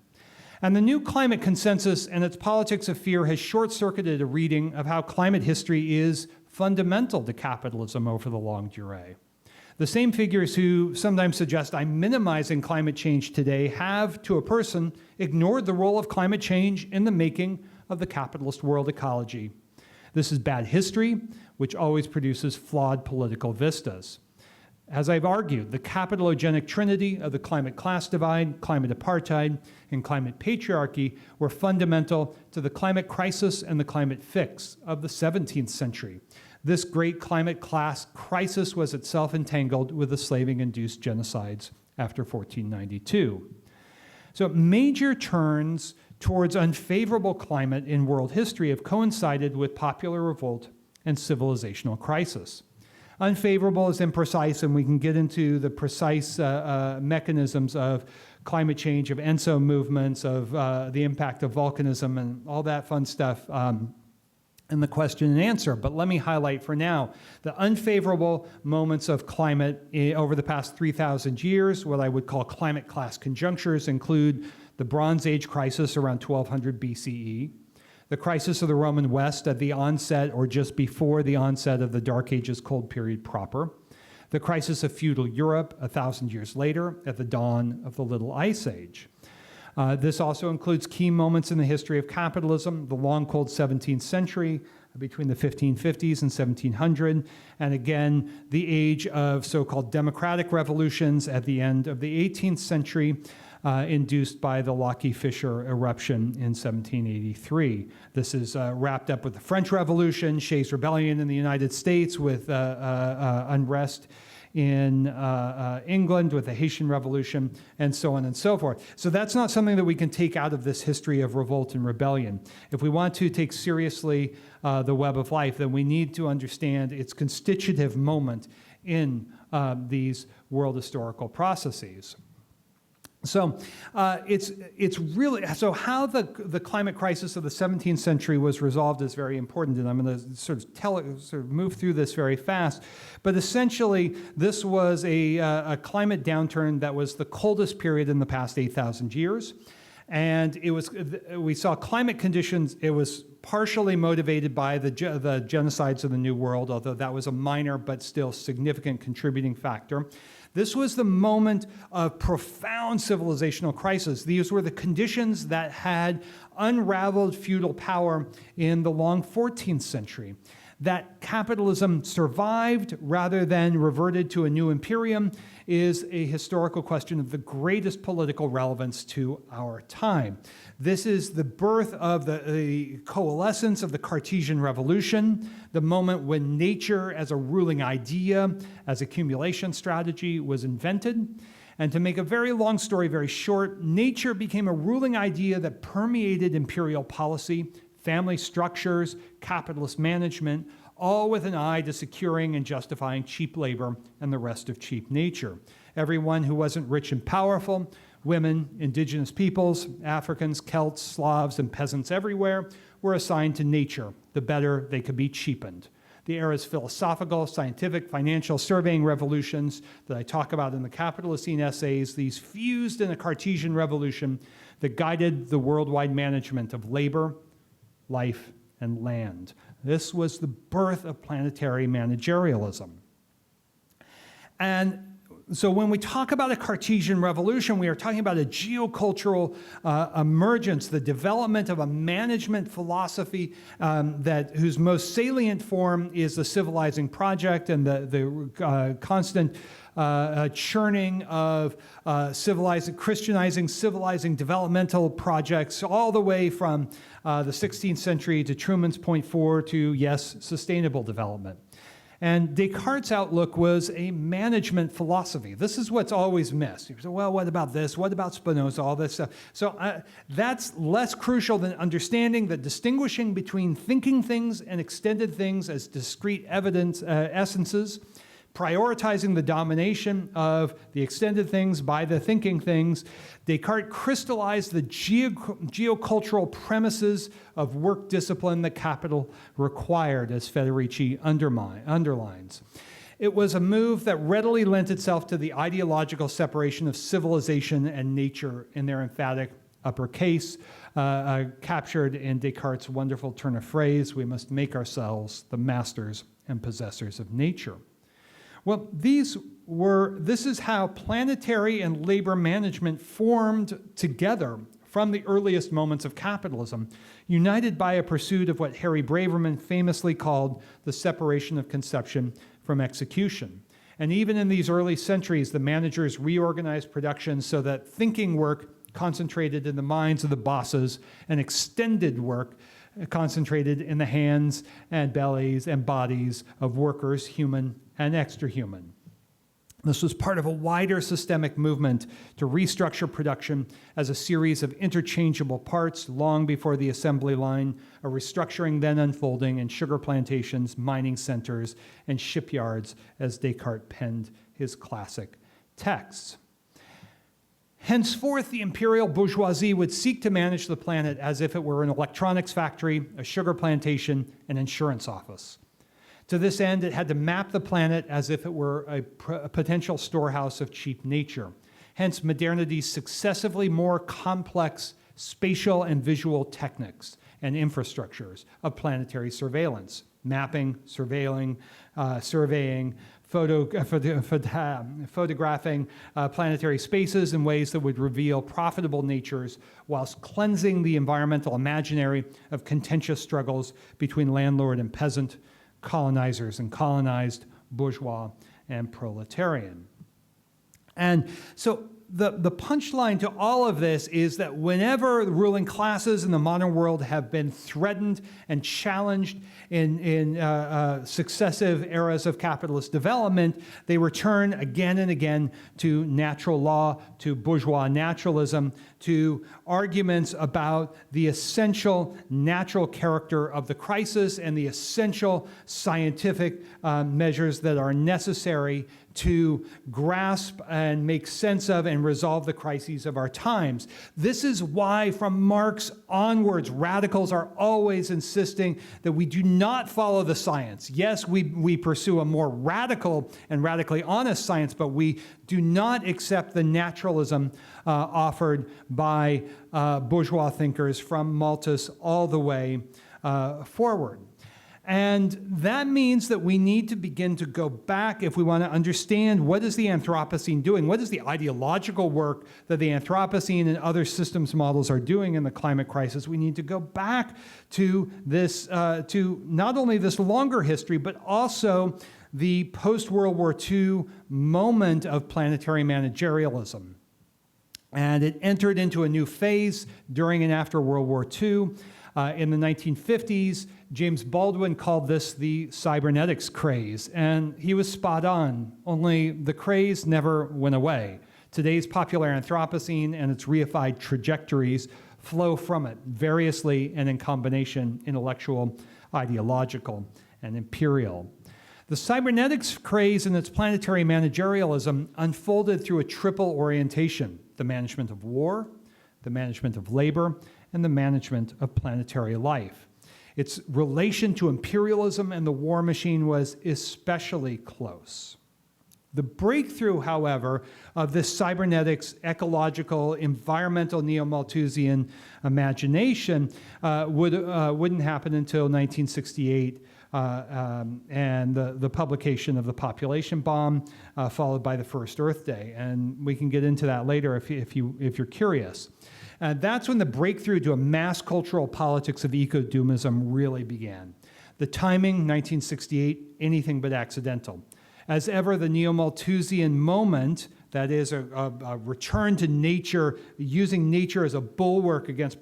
And the new climate consensus and its politics of fear has short-circuited a reading of how climate history is fundamental to capitalism over the longue durée. The same figures who sometimes suggest I'm minimizing climate change today have, to a person, ignored the role of climate change in the making of the capitalist world ecology. This is bad history, which always produces flawed political vistas. As I've argued, the capitalogenic trinity of the climate class divide, climate apartheid, and climate patriarchy were fundamental to the climate crisis and the climate fix of the 17th century. This great climate class crisis was itself entangled with the slaving-induced genocides after 1492. So major turns towards unfavorable climate in world history have coincided with popular revolt and civilizational crisis. Unfavorable is imprecise, and we can get into the precise mechanisms of climate change, of ENSO movements, of the impact of volcanism, and all that fun stuff in the question and answer. But let me highlight for now the unfavorable moments of climate over the past 3,000 years. What I would call climate class conjunctures include the Bronze Age crisis around 1200 BCE, the crisis of the Roman West at the onset or just before the onset of the Dark Ages cold period proper, the crisis of feudal Europe 1,000 years later at the dawn of the Little Ice Age. This also includes key moments in the history of capitalism, the long cold 17th century between the 1550s and 1700, and again, the age of so-called democratic revolutions at the end of the 18th century, induced by the Locke-Fisher eruption in 1783. This is wrapped up with the French Revolution, Shays' Rebellion in the United States, with unrest in England with the Haitian Revolution, and so on and so forth. So that's not something that we can take out of this history of revolt and rebellion. If we want to take seriously the web of life, then we need to understand its constitutive moment in these world historical processes. So it's really, so how the climate crisis of the 17th century was resolved is very important, and I'm going to sort of move through this very fast. But essentially, this was a climate downturn that was the coldest period in the past 8,000 years. And we saw climate conditions, it was partially motivated by the genocides of the New World, although that was a minor but still significant contributing factor. This was the moment of profound civilizational crisis. These were the conditions that had unraveled feudal power in the long 14th century. that capitalism survived rather than reverted to a new imperium is a historical question of the greatest political relevance to our time. This is the birth of the coalescence of the Cartesian Revolution, the moment when nature as a ruling idea, as accumulation strategy was invented. And to make a very long story very short, nature became a ruling idea that permeated imperial policy, family structures, capitalist management, all with an eye to securing and justifying cheap labor and the rest of cheap nature. Everyone who wasn't rich and powerful, women, indigenous peoples, Africans, Celts, Slavs, and peasants everywhere, were assigned to nature. The better they could be cheapened. The era's philosophical, scientific, financial, surveying revolutions that I talk about in the Capitalistine essays, these fused in a Cartesian revolution that guided the worldwide management of labor, life, and land. This was the birth of planetary managerialism. And so when we talk about a Cartesian revolution, we are talking about a geocultural emergence, the development of a management philosophy whose most salient form is the civilizing project and the constant churning of Christianizing, civilizing developmental projects all the way from the 16th century to Truman's Point 4 to, yes, sustainable development. And Descartes' outlook was a management philosophy. This is what's always missed. You say, well, what about this? What about Spinoza? All this stuff. So that's less crucial than understanding that distinguishing between thinking things and extended things as discrete essences, prioritizing the domination of the extended things by the thinking things, Descartes crystallized the geocultural premises of work discipline that capital required, as Federici underlines. It was a move that readily lent itself to the ideological separation of civilization and nature in their emphatic uppercase, captured in Descartes' wonderful turn of phrase, we must make ourselves the masters and possessors of nature. Well, this is how planetary and labor management formed together from the earliest moments of capitalism, united by a pursuit of what Harry Braverman famously called the separation of conception from execution. And even in these early centuries, the managers reorganized production so that thinking work concentrated in the minds of the bosses and extended work concentrated in the hands and bellies and bodies of workers, human and extra-human. This was part of a wider systemic movement to restructure production as a series of interchangeable parts long before the assembly line, a restructuring then unfolding in sugar plantations, mining centers, and shipyards as Descartes penned his classic texts. Henceforth, the imperial bourgeoisie would seek to manage the planet as if it were an electronics factory, a sugar plantation, an insurance office. To this end, it had to map the planet as if it were a potential storehouse of cheap nature. Hence, modernity's successively more complex spatial and visual techniques and infrastructures of planetary surveillance, mapping, surveilling, surveying, photographing planetary spaces in ways that would reveal profitable natures whilst cleansing the environmental imaginary of contentious struggles between landlord and peasant, colonizers and colonized, bourgeois and proletarian. And so the punchline to all of this is that whenever the ruling classes in the modern world have been threatened and challenged in successive eras of capitalist development, they return again and again to natural law, to bourgeois naturalism, to arguments about the essential natural character of the crisis and the essential scientific measures that are necessary to grasp and make sense of and resolve the crises of our times. This is why, from Marx onwards, radicals are always insisting that we do not follow the science. Yes, we pursue a more radical and radically honest science, but we do not accept the naturalism offered by bourgeois thinkers from Malthus all the way forward. And that means that we need to begin to go back if we want to understand what is the Anthropocene doing, what is the ideological work that the Anthropocene and other systems models are doing in the climate crisis. We need to go back to this, to not only this longer history, but also the post-World War II moment of planetary managerialism. And it entered into a new phase during and after World War II. In the 1950s, James Baldwin called this the cybernetics craze, and he was spot on, only the craze never went away. Today's popular Anthropocene and its reified trajectories flow from it, variously and in combination, intellectual, ideological, and imperial. The cybernetics craze and its planetary managerialism unfolded through a triple orientation: the management of war, the management of labor, and the management of planetary life. Its relation to imperialism and the war machine was especially close. The breakthrough, however, of this cybernetics, ecological, environmental neo-Malthusian imagination wouldn't happen until 1968, and the publication of The Population Bomb, followed by the first Earth Day. And we can get into that later if you're curious. That's when the breakthrough to a mass cultural politics of eco-doomism really began. The timing, 1968, anything but accidental. As ever, the neo-Malthusian moment, that is a return to nature, using nature as a bulwark against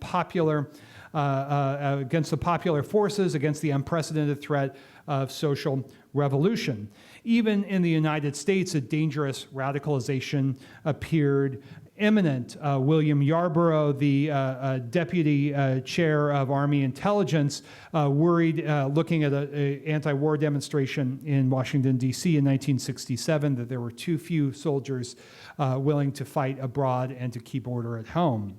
against the popular forces, against the unprecedented threat of social revolution. Even in the United States, a dangerous radicalization appeared imminent. William Yarborough, the deputy chair of Army Intelligence, worried, looking at an anti-war demonstration in Washington, D.C. in 1967, that there were too few soldiers willing to fight abroad and to keep order at home.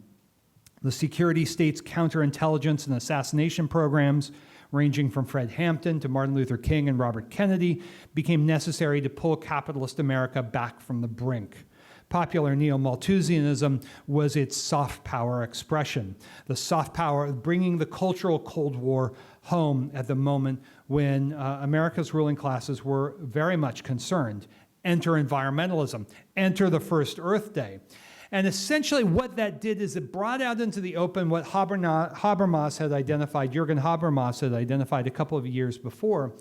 The security state's counterintelligence and assassination programs, ranging from Fred Hampton to Martin Luther King and Robert Kennedy, became necessary to pull capitalist America back from the brink. Popular neo-Malthusianism was its soft power expression. The soft power, bringing the cultural Cold War home at the moment when America's ruling classes were very much concerned. Enter environmentalism, enter the first Earth Day. And essentially what that did is it brought out into the open what Habermas had identified, Jürgen Habermas had identified a couple of years before,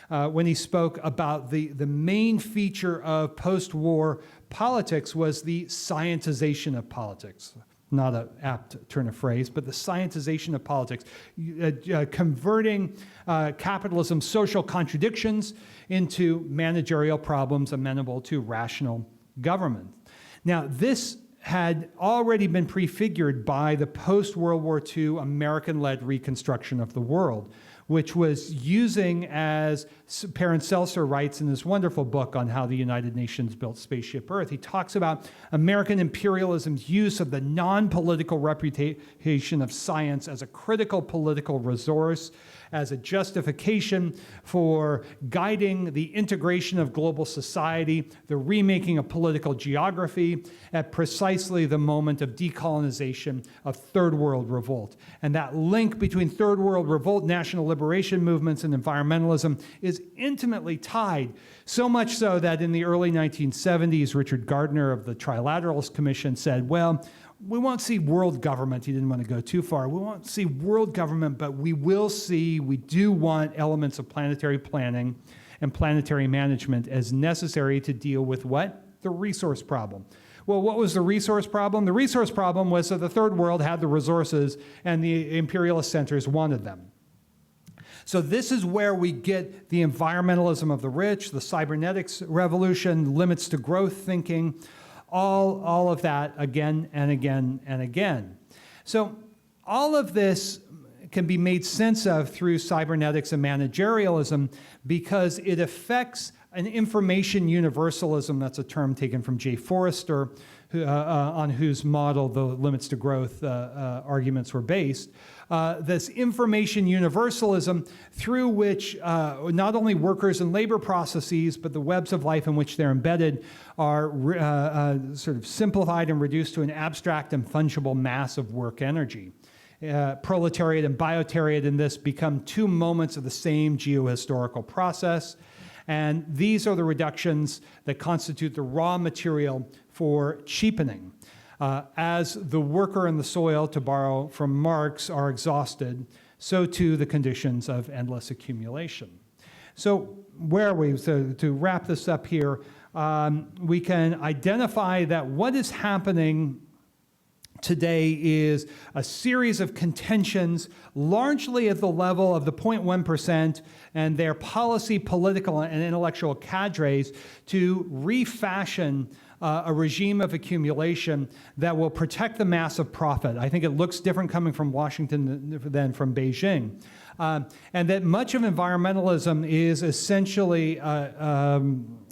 when he spoke about the main feature of post-war politics was the scientization of politics. Not an apt turn of phrase, but the scientization of politics, converting capitalism's social contradictions into managerial problems amenable to rational government. Now, this had already been prefigured by the post-World War II American-led reconstruction of the world, which was using, as Paracelsus writes in this wonderful book on how the United Nations built Spaceship Earth, he talks about American imperialism's use of the non-political reputation of science as a critical political resource, as a justification for guiding the integration of global society, the remaking of political geography at precisely the moment of decolonization of Third World revolt. And that link between Third World revolt, national liberation movements, and environmentalism is intimately tied, so much so that in the early 1970s, Richard Gardner of the Trilateralist Commission said, well, we won't see world government. He didn't want to go too far. We won't see world government, but we do want elements of planetary planning and planetary management as necessary to deal with what? The resource problem. Well, what was the resource problem? The resource problem was that the third world had the resources and the imperialist centers wanted them. So this is where we get the environmentalism of the rich, the cybernetics revolution, limits to growth thinking, all of that again and again and again. So all of this can be made sense of through cybernetics and managerialism because it affects an information universalism, that's a term taken from Jay Forrester, on whose model the limits to growth arguments were based. This information universalism through which not only workers and labor processes, but the webs of life in which they're embedded are sort of simplified and reduced to an abstract and fungible mass of work energy. proletariat and biotariat in this become two moments of the same geohistorical process. And these are the reductions that constitute the raw material for cheapening. As the worker and the soil, to borrow from Marx, are exhausted, so too the conditions of endless accumulation. So where are we? So to wrap this up here, we can identify that what is happening today is a series of contentions, largely at the level of the 0.1% and their policy, political, and intellectual cadres to refashion a regime of accumulation that will protect the mass of profit. I think it looks different coming from Washington than from Beijing. And that much of environmentalism is essentially a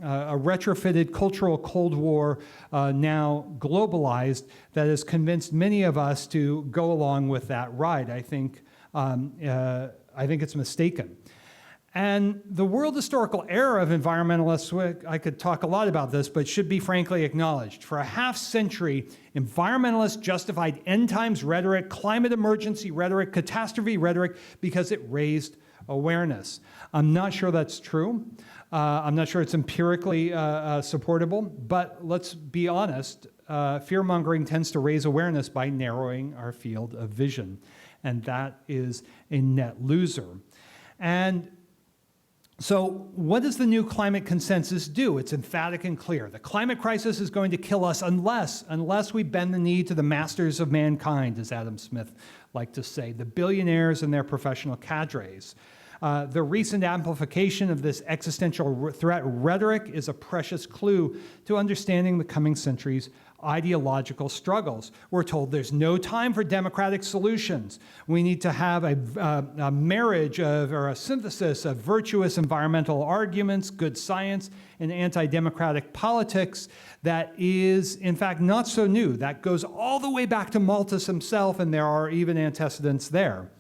retrofitted cultural Cold War, now globalized, that has convinced many of us to go along with that ride. I think it's mistaken. And the world historical error of environmentalists, I could talk a lot about this, but should be frankly acknowledged. For a half century, environmentalists justified end times rhetoric, climate emergency rhetoric, catastrophe rhetoric, because it raised awareness. I'm not sure that's true. I'm not sure it's empirically supportable, but let's be honest, fear-mongering tends to raise awareness by narrowing our field of vision, and that is a net loser. And so what does the new climate consensus do? It's emphatic and clear. The climate crisis is going to kill us unless we bend the knee to the masters of mankind, as Adam Smith liked to say, the billionaires and their professional cadres. The recent amplification of this existential threat rhetoric is a precious clue to understanding the coming century's ideological struggles. We're told there's no time for democratic solutions. We need to have a marriage of, or a synthesis of virtuous environmental arguments, good science, and anti-democratic politics that is, in fact, not so new. That goes all the way back to Malthus himself, and there are even antecedents there.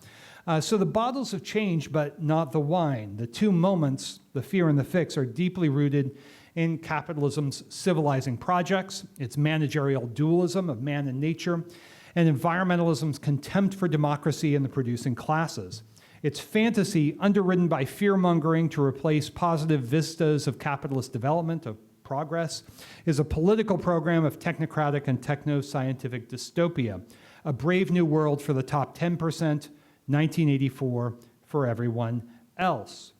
So the bottles have changed, but not the wine. The two moments, the fear and the fix, are deeply rooted in capitalism's civilizing projects, its managerial dualism of man and nature, and environmentalism's contempt for democracy and the producing classes. Its fantasy, underwritten by fear-mongering to replace positive vistas of capitalist development, of progress, is a political program of technocratic and techno-scientific dystopia, a brave new world for the top 10%, 1984 for everyone else.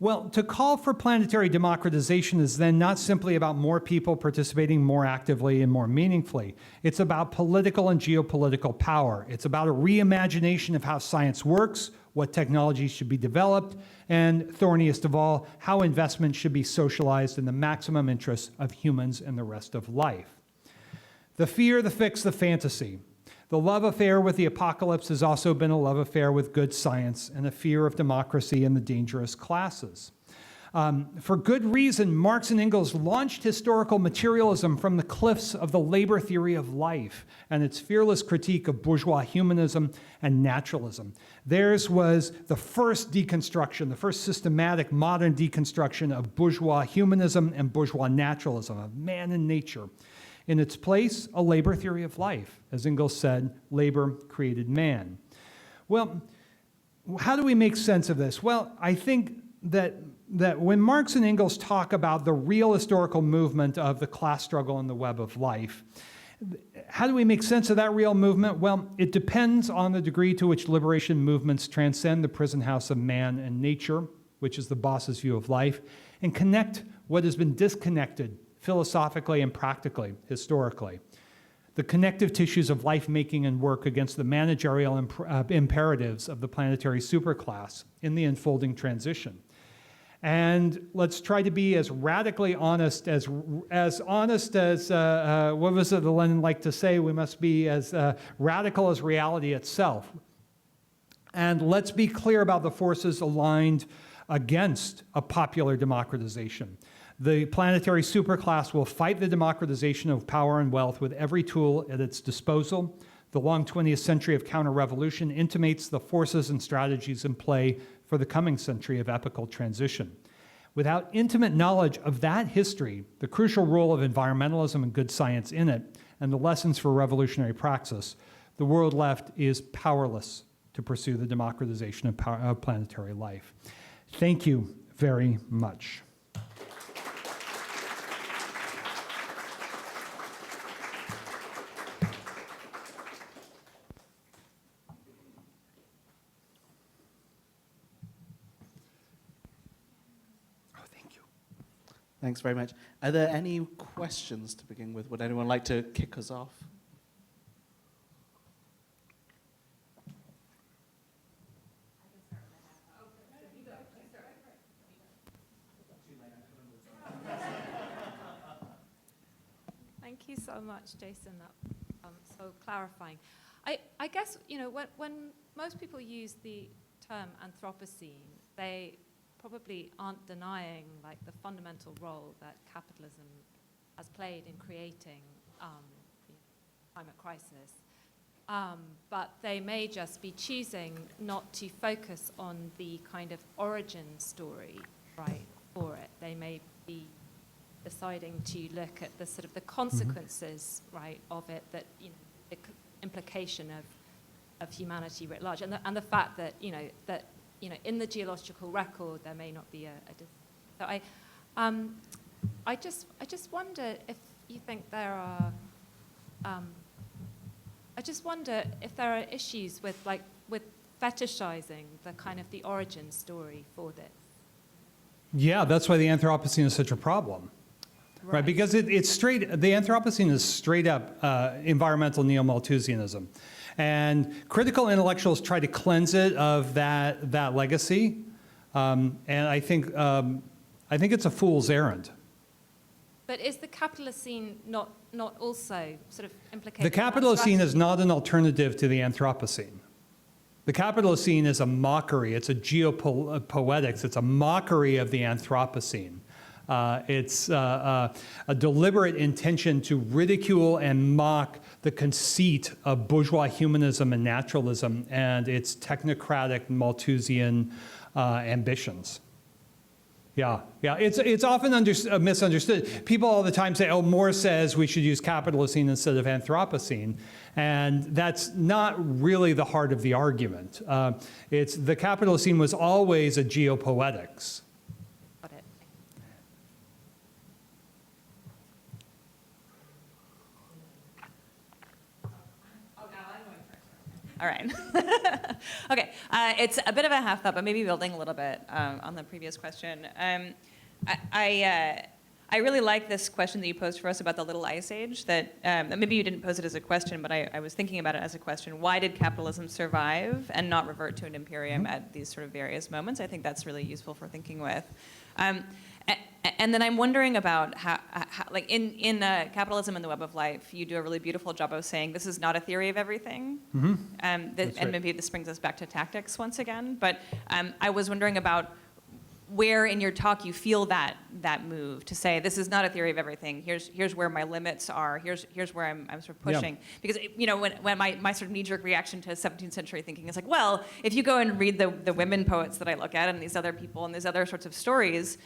Well, to call for planetary democratization is then not simply about more people participating more actively and more meaningfully. It's about political and geopolitical power. It's about a reimagination of how science works, what technologies should be developed, and, thorniest of all, how investment should be socialized in the maximum interests of humans and the rest of life. The fear, the fix, the fantasy. The love affair with the apocalypse has also been a love affair with good science and a fear of democracy and the dangerous classes. For good reason, Marx and Engels launched historical materialism from the cliffs of the labor theory of life and its fearless critique of bourgeois humanism and naturalism. Theirs was the first deconstruction, the first systematic modern deconstruction of bourgeois humanism and bourgeois naturalism, of man and nature. In its place, a labor theory of life. As Engels said, labor created man. Well, how do we make sense of this? Well, I think that when Marx and Engels talk about the real historical movement of the class struggle and the web of life, how do we make sense of that real movement? Well, it depends on the degree to which liberation movements transcend the prison house of man and nature, which is the boss's view of life, and connect what has been disconnected philosophically and practically, historically. The connective tissues of life-making and work against the managerial imperatives of the planetary superclass in the unfolding transition. And let's try to be as radically honest as what was it that Lenin liked to say? We must be as radical as reality itself. And let's be clear about the forces aligned against a popular democratization. The planetary superclass will fight the democratization of power and wealth with every tool at its disposal. The long 20th century of counter-revolution intimates the forces and strategies in play for the coming century of epochal transition. Without intimate knowledge of that history, the crucial role of environmentalism and good science in it, and the lessons for revolutionary praxis, the world left is powerless to pursue the democratization of planetary life. Thank you very much. Thanks very much. Are there any questions to begin with? Would anyone like to kick us off? Thank you so much, Jason. That so clarifying. I guess, when most people use the term Anthropocene, they probably aren't denying the fundamental role that capitalism has played in creating the climate crisis. But they may just be choosing not to focus on the kind of origin story, right, for it. They may be deciding to look at the sort of the consequences, right, of it, that, the implication of humanity writ large, and the fact that, in the geological record, there may not be so I just wonder if you think there are. I just wonder if there are issues with fetishizing the kind of the origin story for this. Yeah, that's why the Anthropocene is such a problem. Right, because the Anthropocene is straight up environmental neo-Malthusianism. And critical intellectuals try to cleanse it of that legacy. And I think it's a fool's errand. But is the Capitalocene not also sort of implicated? The Capitalocene is not an alternative to the Anthropocene. The Capitalocene is a mockery. It's a geopoetics. It's a mockery of the Anthropocene. It's a deliberate intention to ridicule and mock the conceit of bourgeois humanism and naturalism and its technocratic Malthusian ambitions. Yeah. It's often misunderstood. People all the time say, oh, Moore says we should use Capitalocene instead of Anthropocene. And that's not really the heart of the argument. The Capitalocene was always a geopoetics. Got it. All right. Okay. It's a bit of a half thought, but maybe building a little bit on the previous question. I really like this question that you posed for us about the Little Ice Age. That maybe you didn't pose it as a question, but I was thinking about it as a question. Why did capitalism survive and not revert to an imperium at these sort of various moments? I think that's really useful for thinking with. And then I'm wondering about how like in Capitalism and the Web of Life, you do a really beautiful job of saying this is not a theory of everything. And maybe this brings us back to tactics once again. But I was wondering about where in your talk you feel that move to say this is not a theory of everything. Here's where my limits are. Here's where I'm sort of pushing. Because when my sort of knee-jerk reaction to 17th century thinking is like, well, if you go and read the women poets that I look at and these other people and these other sorts of stories,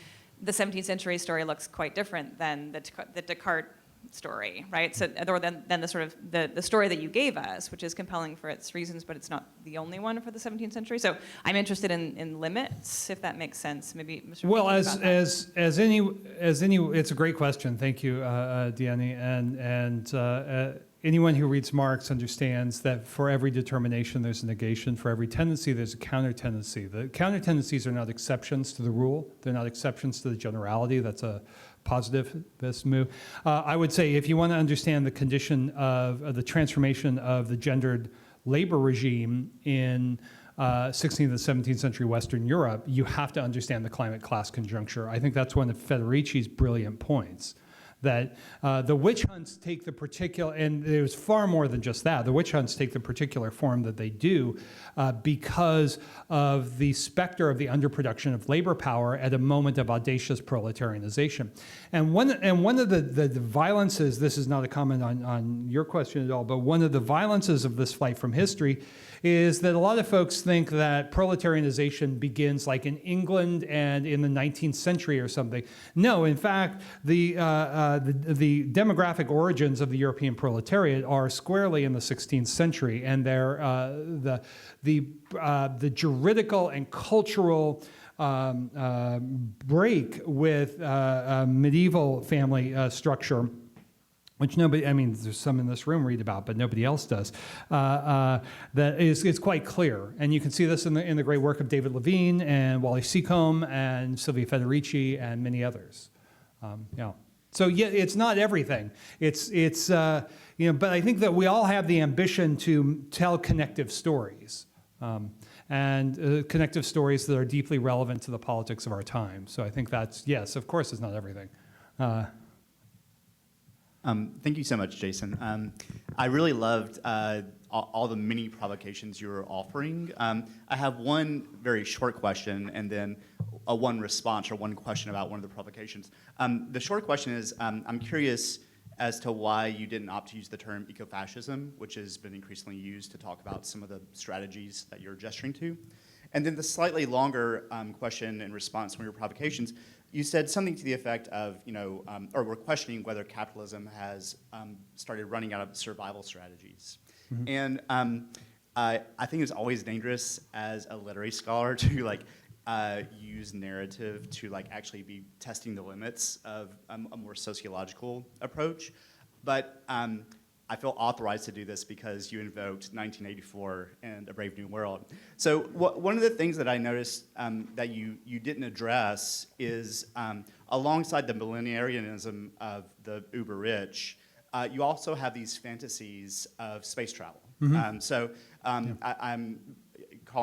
the 17th century story looks quite different than the Descartes story, right? So, or than the sort of the story that you gave us, which is compelling for its reasons, but it's not the only one for the 17th century. So I'm interested in limits, if that makes sense. Maybe. Mr. Well, as any, it's a great question. Thank you, Diani, and anyone who reads Marx understands that for every determination there's a negation, for every tendency there's a counter-tendency. The counter-tendencies are not exceptions to the rule, they're not exceptions to the generality. That's a positivist move. I would say if you want to understand the condition of the transformation of the gendered labor regime in 16th and 17th century Western Europe, you have to understand the climate-class conjuncture. I think that's one of Federici's brilliant points. That the witch hunts take the particular, and there's far more than just that, the witch hunts take the particular form that they do because of the specter of the underproduction of labor power at a moment of audacious proletarianization. And one of the violences, this is not a comment on your question at all, but one of the violences of this flight from history is that a lot of folks think that proletarianization begins like in England and in the 19th century or something. No, in fact, the the demographic origins of the European proletariat are squarely in the 16th century, and they're the juridical and cultural break with medieval family structure, which nobody, I mean, there's some in this room read about, but nobody else does, that is quite clear. And you can see this in the great work of David Levine and Wally Seacombe and Silvia Federici and many others. Yeah. So yeah, it's not everything. It's but I think that we all have the ambition to tell connective stories. And connective stories that are deeply relevant to the politics of our time. So I think that's, yes, of course it's not everything. Thank you so much, Jason. I really loved all the mini provocations you were offering. I have one very short question and then one response or one question about one of the provocations. The short question is, I'm curious as to why you didn't opt to use the term ecofascism, which has been increasingly used to talk about some of the strategies that you're gesturing to. And then the slightly longer question in response to one of your provocations, you said something to the effect of, or we're questioning whether capitalism has started running out of survival strategies. Mm-hmm. And I think it's always dangerous as a literary scholar to use narrative to actually be testing the limits of a more sociological approach. But I feel authorized to do this because you invoked 1984 and A Brave New World. So one of the things that I noticed that you didn't address is alongside the millenarianism of the uber rich, you also have these fantasies of space travel. Mm-hmm. I'm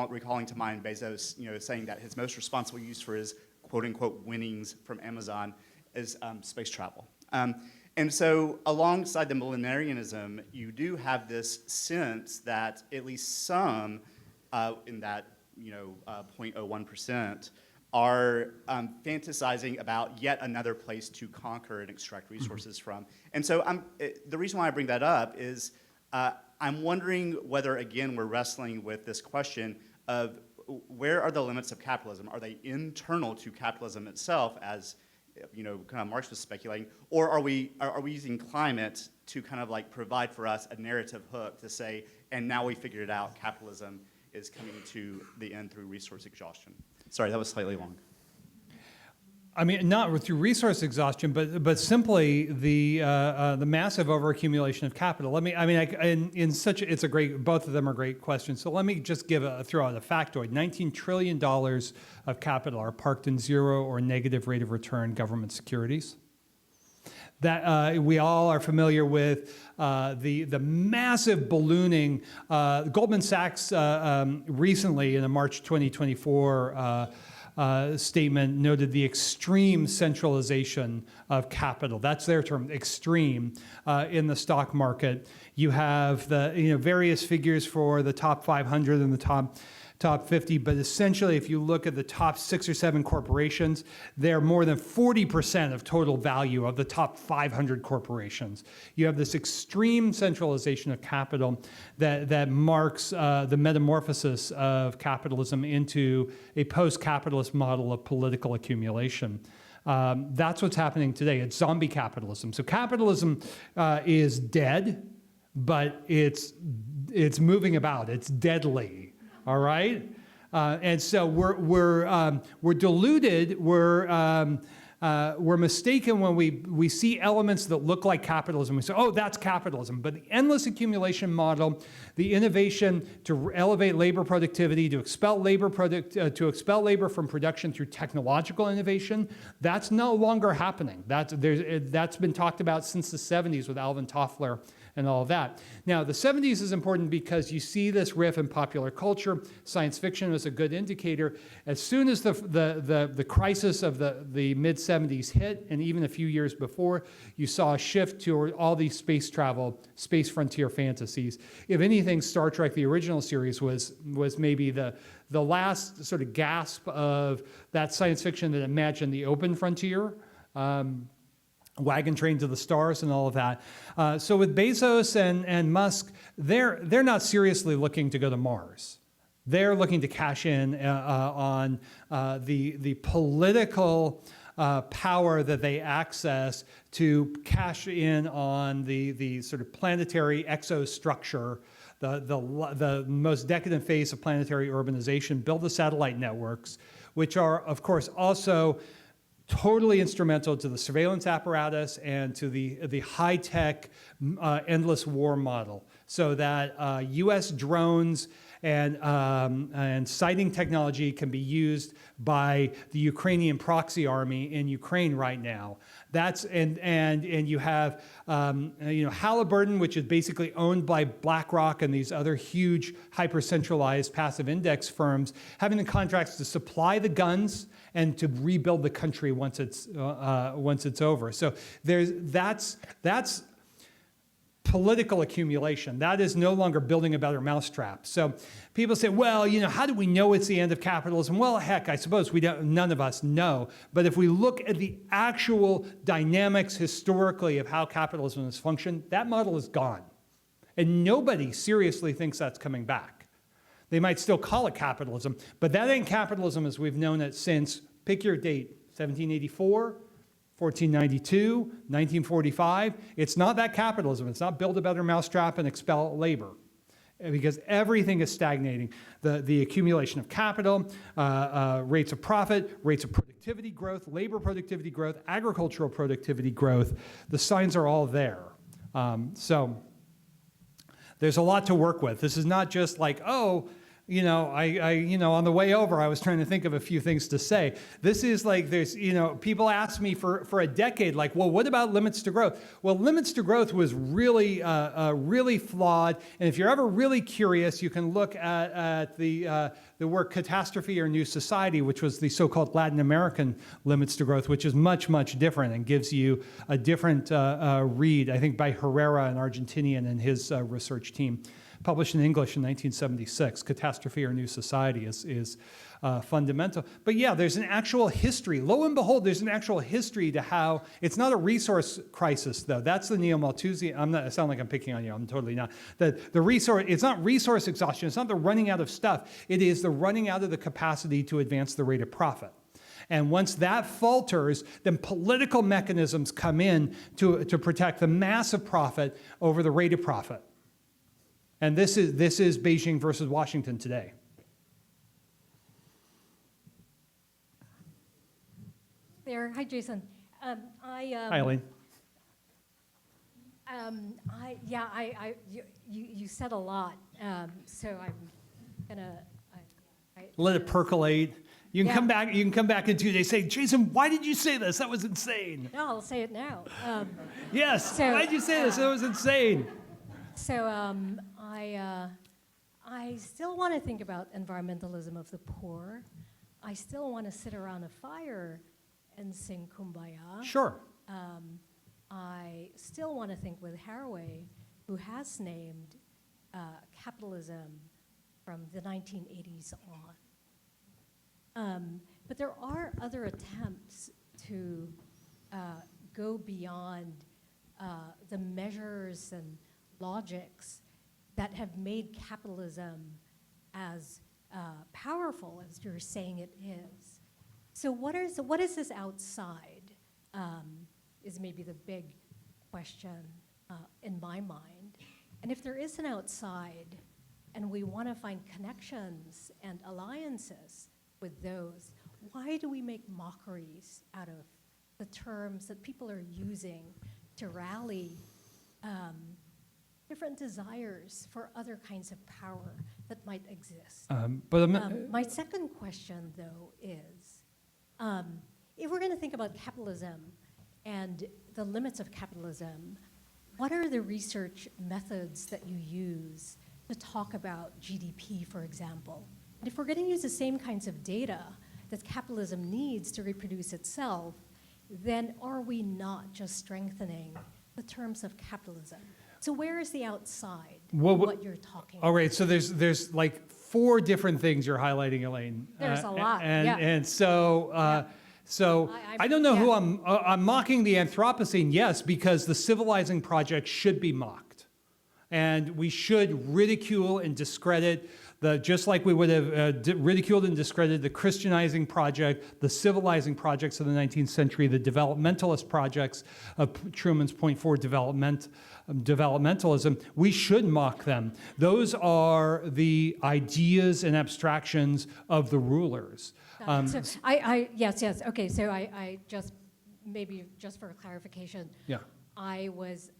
recalling to mind Bezos, saying that his most responsible use for his quote-unquote winnings from Amazon is space travel. And so alongside the millenarianism, you do have this sense that at least some in that 0.01% are fantasizing about yet another place to conquer and extract resources from. And so the reason why I bring that up is I'm wondering whether, again, we're wrestling with this question of where are the limits of capitalism? Are they internal to capitalism itself, as kind of Marx was speculating, or are we using climate to kind of provide for us a narrative hook to say, and now we figured it out, capitalism is coming to the end through resource exhaustion? Sorry, that was slightly long. I mean, not through resource exhaustion, but simply the massive overaccumulation of capital. It's a great. Both of them are great questions. So let me just throw out a factoid. $19 trillion of capital are parked in zero or negative rate of return government securities. That we all are familiar with the massive ballooning. Goldman Sachs recently, in a March 2024 statement, noted the extreme centralization of capital. That's their term, extreme, in the stock market. You have the various figures for the top 500 and the top 50, but essentially, if you look at the top 6 or 7 corporations, they're more than 40% of total value of the top 500 corporations. You have this extreme centralization of capital that marks the metamorphosis of capitalism into a post-capitalist model of political accumulation. That's what's happening today. It's zombie capitalism. So capitalism is dead, but it's moving about. It's deadly. All right, and so we're deluded. We're mistaken when we see elements that look like capitalism. We say, "Oh, that's capitalism." But the endless accumulation model, the innovation to elevate labor productivity, to expel labor from production through technological innovation, that's no longer happening. That's been talked about since the 70s with Alvin Toffler and all of that. Now, the 70s is important because you see this riff in popular culture. Science fiction was a good indicator. As soon as the crisis of the mid-70s hit, and even a few years before, you saw a shift to all these space travel, space frontier fantasies. If anything, Star Trek, the original series, was maybe the last sort of gasp of that science fiction that imagined the open frontier. Wagon train to the stars and all of that. So with Bezos and Musk, they're not seriously looking to go to Mars. They're looking to cash in on the political power that they access to cash in on the sort of planetary exostructure, the most decadent phase of planetary urbanization, build the satellite networks, which are, of course, also totally instrumental to the surveillance apparatus and to the high-tech endless war model, so that U.S. drones and sighting technology can be used by the Ukrainian proxy army in Ukraine right now. That's and you have Halliburton, which is basically owned by BlackRock and these other huge hyper-centralized passive index firms, having the contracts to supply the guns and to rebuild the country once it's over. So that's political accumulation. That is no longer building a better mousetrap. So people say, well, how do we know it's the end of capitalism? Well, heck, I suppose none of us know. But if we look at the actual dynamics historically of how capitalism has functioned, that model is gone. And nobody seriously thinks that's coming back. They might still call it capitalism, but that ain't capitalism as we've known it since, pick your date, 1784, 1492, 1945. It's not that capitalism. It's not build a better mousetrap and expel labor, because everything is stagnating. The accumulation of capital, rates of profit, rates of productivity growth, labor productivity growth, agricultural productivity growth, the signs are all there. So there's a lot to work with. This is not just like, oh, on the way over, I was trying to think of a few things to say. This is like, people ask me for a decade, like, well, what about limits to growth? Well, limits to growth was really, really flawed. And if you're ever really curious, you can look at the work Catastrophe or New Society, which was the so-called Latin American limits to growth, which is much, much different and gives you a different read, I think, by Herrera, an Argentinian, and his research team. Published in English in 1976, Catastrophe or New Society is fundamental. But yeah, there's an actual history. Lo and behold, there's an actual history to how, it's not a resource crisis though. That's the neo-Malthusian, I sound like I'm picking on you, I'm totally not. It's not resource exhaustion, it's not the running out of stuff, it is the running out of the capacity to advance the rate of profit. And once that falters, then political mechanisms come in to protect the massive profit over the rate of profit. And this is Beijing versus Washington today. There, hi Jason. Hi, Eileen. You said a lot, so I'm gonna. Let it percolate. You can Yeah. come back. You can come back in 2 days. Say, Jason, why did you say this? That was insane. No, I'll say it now. Yes. So, why did you say this? That was insane. So I still want to think about environmentalism of the poor. I still want to sit around a fire and sing Kumbaya. Sure. I still want to think with Haraway, who has named capitalism from the 1980s on. But there are other attempts to go beyond the measures and logics that have made capitalism as powerful as you're saying it is. So what is this outside is maybe the big question in my mind. And if there is an outside and we want to find connections and alliances with those, why do we make mockeries out of the terms that people are using to rally different desires for other kinds of power that might exist? But My second question, though, is if we're going to think about capitalism and the limits of capitalism, what are the research methods that you use to talk about GDP, for example? And if we're going to use the same kinds of data that capitalism needs to reproduce itself, then are we not just strengthening the terms of capitalism? So where is the outside what you're talking about? all right, so there's like 4 different things you're highlighting, Elaine. There's a lot, and, yeah. And so, I don't know who I'm mocking the Anthropocene, yes, because the civilizing project should be mocked. And we should ridicule and discredit just like we would have ridiculed and discredited the Christianizing project, the civilizing projects of the 19th century, the developmentalist projects of Truman's point for developmentalism. We should mock them. Those are the ideas and abstractions of the rulers. Yes. Okay, so I just, maybe just for clarification. Yeah. I was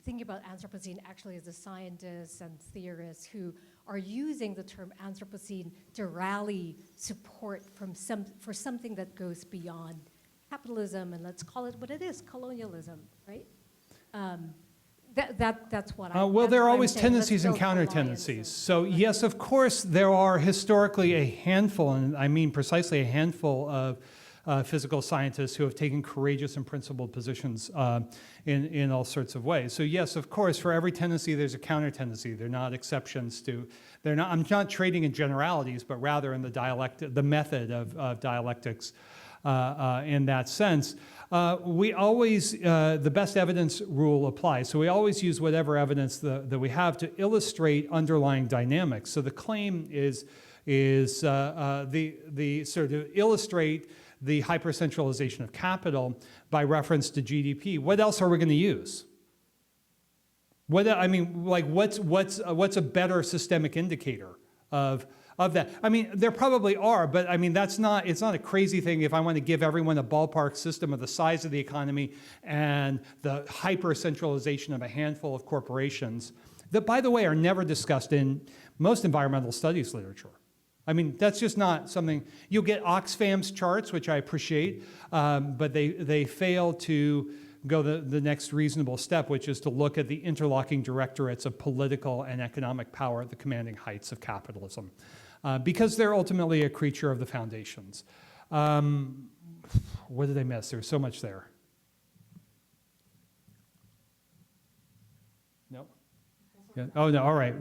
thinking about Anthropocene actually as the scientists and theorists who are using the term Anthropocene to rally support for something that goes beyond capitalism, and let's call it what it is, colonialism, right? That's what I. Well, there are always saying. tendencies and counter-tendencies. So yes, of course, there are historically a handful, and I mean precisely a handful of physical scientists who have taken courageous and principled positions in all sorts of ways. So yes, of course, for every tendency, there's a counter-tendency. They're not exceptions to. I'm not trading in generalities, but rather in the method of dialectics. In that sense, we always, the best evidence rule applies. So we always use whatever evidence that we have to illustrate underlying dynamics. So the claim is the sort of illustrate the hypercentralization of capital by reference to GDP. What else are we going to use? What's a better systemic indicator of that? I mean, there probably are, but I mean, it's not a crazy thing if I want to give everyone a ballpark system of the size of the economy and the hyper-centralization of a handful of corporations that, by the way, are never discussed in most environmental studies literature. I mean, that's just not something. You'll get Oxfam's charts, which I appreciate, but they fail to go the next reasonable step, which is to look at the interlocking directorates of political and economic power at the commanding heights of capitalism, because they're ultimately a creature of the foundations. What did I miss? There's so much there. No? Yeah. Oh no! All right,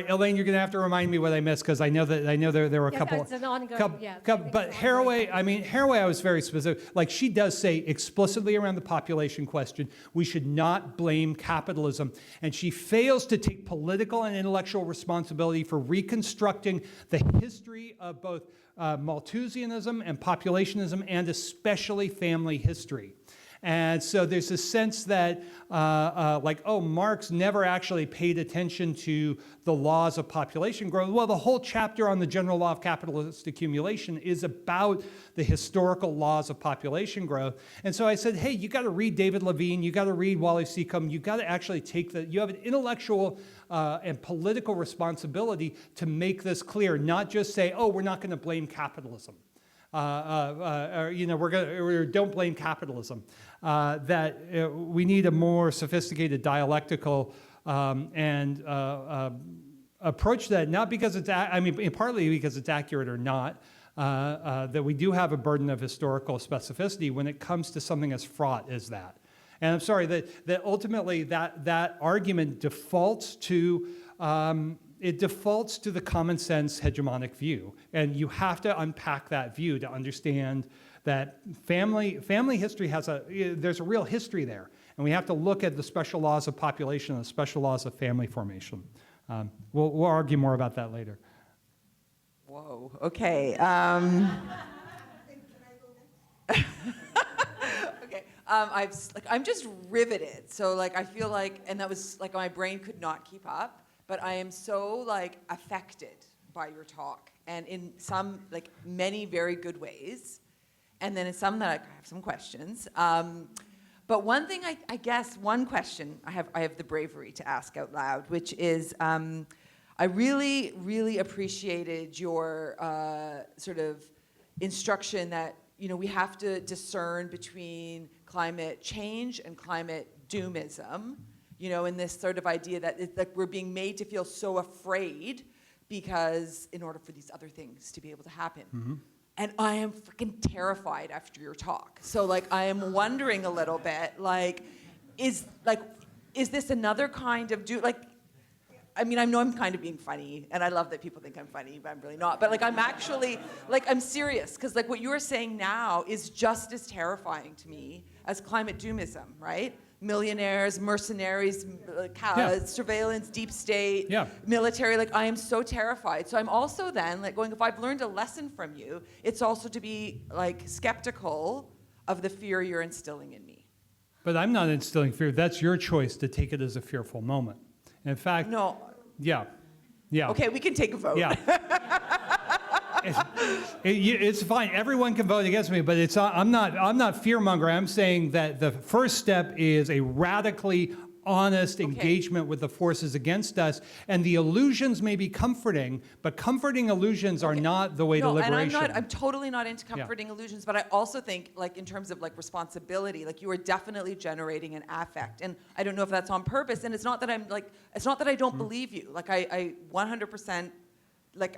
Elaine, you're going to have to remind me what I missed because I know there were a couple. It's an ongoing. But Haraway, I was very specific. Like she does say explicitly around the population question, we should not blame capitalism, and she fails to take political and intellectual responsibility for reconstructing the history of both Malthusianism and populationism, and especially family history. And so there's a sense that, Marx never actually paid attention to the laws of population growth. Well, the whole chapter on the general law of capitalist accumulation is about the historical laws of population growth. And so I said, hey, you got to read David Levine, you got to read Wally Seacombe, you got to actually you have an intellectual and political responsibility to make this clear, not just say, oh, we're not going to blame capitalism. Don't blame capitalism. We need a more sophisticated dialectical and approach to that, not because partly because it's accurate or not, that we do have a burden of historical specificity when it comes to something as fraught as that. And I'm sorry that ultimately that argument defaults to the common sense hegemonic view. And you have to unpack that view to understand that family history there's a real history there. And we have to look at the special laws of population and the special laws of family formation. We'll argue more about that later. Whoa, okay. Okay, I'm just riveted. So I feel like, and that was my brain could not keep up. But I am so affected by your talk, and in some many very good ways, and then in some that I have some questions. But one thing I guess one question I have the bravery to ask out loud, which is I really, really appreciated your sort of instruction that we have to discern between climate change and climate doomism. In this sort of idea that we're being made to feel so afraid because in order for these other things to be able to happen. Mm-hmm. And I am freaking terrified after your talk. So I am wondering a little bit, is this another kind of I know I'm kind of being funny, and I love that people think I'm funny, but I'm really not. But I'm actually, I'm serious, because what you are saying now is just as terrifying to me as climate doomism, right? millionaires, mercenaries, surveillance, deep state, Yeah. military. Like, I am so terrified. So I'm also then like going, if I've learned a lesson from you, it's also to be like skeptical of the fear you're instilling in me. But I'm not instilling fear. That's your choice to take it as a fearful moment. In fact, No. yeah. Okay, we can take a vote. Yeah. It's fine. Everyone can vote against me, but I'm not fear-monger. I'm saying that the first step is a radically honest engagement with the forces against us, and the illusions may be comforting, but comforting illusions are not the way to liberation. And I'm totally not into comforting illusions, but I also think, like, in terms of like responsibility, like, you are definitely generating an affect, and I don't know if that's on purpose, and it's not that I don't believe you. Like, I 100%, like,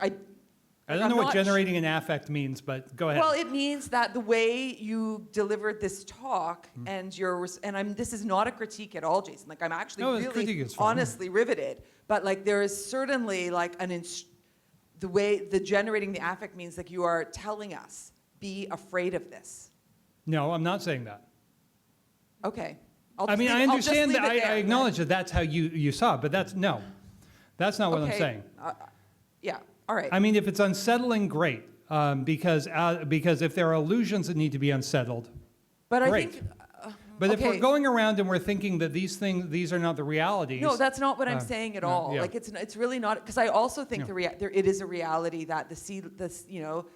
I don't know what generating an affect means, but go ahead. Well, it means that the way you delivered this talk and this is not a critique at all, Jason. Like, I'm actually really honestly riveted. But like, there is certainly like the generating the affect means like you are telling us, be afraid of this. No, I'm not saying that. Okay. I understand that. I acknowledge that that's how you saw it, but that's not what I'm saying. Yeah. All right. I mean, if it's unsettling, great. Because if there are illusions that need to be unsettled, but great. I think. But if we're going around and we're thinking that these are not the realities. No, that's not what I'm saying at all. Yeah. Like, it's really not, because I also think it is a reality that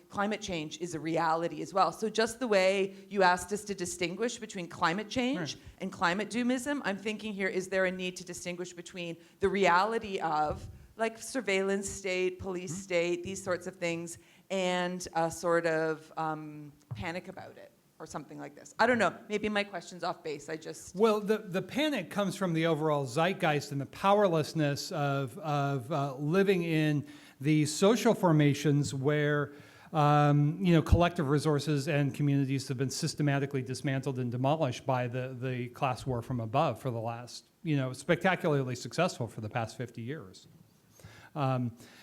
climate change is a reality as well. So just the way you asked us to distinguish between climate change and climate doomism, I'm thinking here, is there a need to distinguish between the reality of like surveillance state, police state, these sorts of things, and a sort of panic about it, or something like this. I don't know. Maybe my question's off base. Well, the panic comes from the overall zeitgeist and the powerlessness of living in these social formations where collective resources and communities have been systematically dismantled and demolished by the class war from above for the last, spectacularly successful for the past 50 years.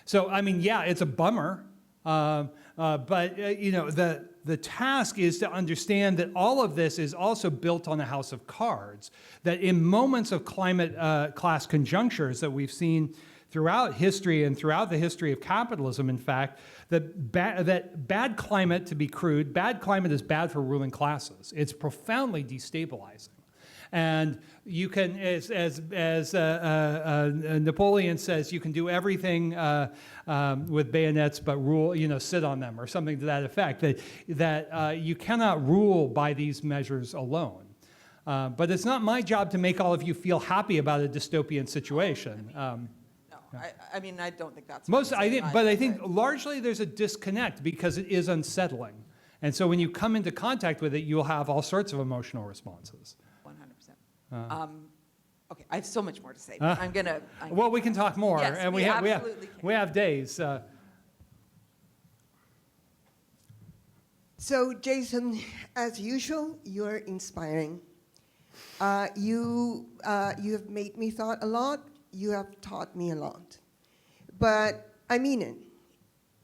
So, I mean, yeah, it's a bummer, but the task is to understand that all of this is also built on a house of cards, that in moments of climate class conjunctures that we've seen throughout history and throughout the history of capitalism, in fact, that bad climate, to be crude, bad climate is bad for ruling classes. It's profoundly destabilizing. And you can, as Napoleon says, you can do everything with bayonets, but sit on them, or something to that effect. That you cannot rule by these measures alone. But it's not my job to make all of you feel happy about a dystopian situation. I mean, I don't think that's I think largely there's a disconnect because it is unsettling, and so when you come into contact with it, you'll have all sorts of emotional responses. 100%. Okay, I have so much more to say. I'm gonna. Well, we can talk more, yes, and we have days. So, Jason, as usual, you're inspiring. You have made me thought a lot. You have taught me a lot. But I mean it.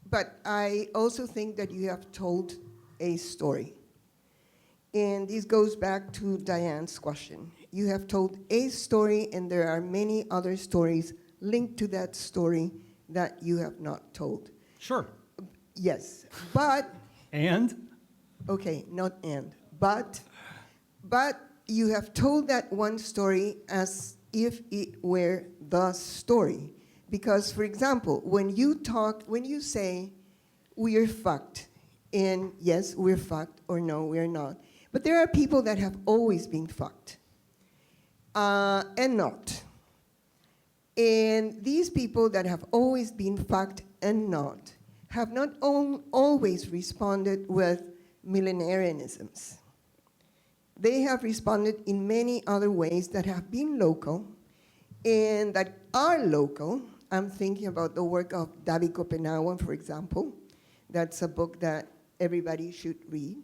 But I also think that you have told a story. And this goes back to Diane's question. You have told a story, and there are many other stories linked to that story that you have not told. Sure. Yes, but... And? Okay, not and. But you have told that one story as if it were the story. Because, for example, when you say, we're fucked, and yes, we're fucked, or no, we're not. But there are people that have always been fucked, and not. And these people that have always been fucked and not have not always responded with millenarianisms. They have responded in many other ways that have been local and that are local. I'm thinking about the work of David Kopenawa, for example. That's a book that everybody should read.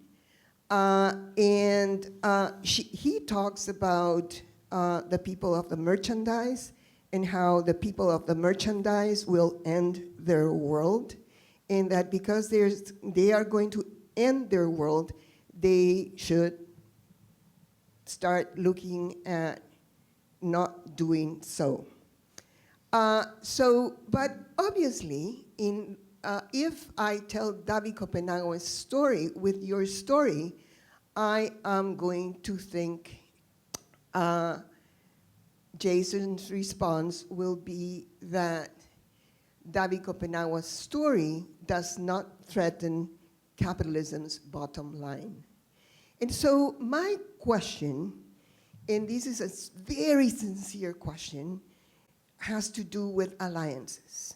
He talks about the people of the merchandise and how the people of the merchandise will end their world, and that because they are going to end their world, they should start looking at not doing so. But obviously, if I tell David Copenhagen's story with your story, I am going to think Jason's response will be that David Copenhagen's story does not threaten capitalism's bottom line. And so my question, and this is a very sincere question, has to do with alliances.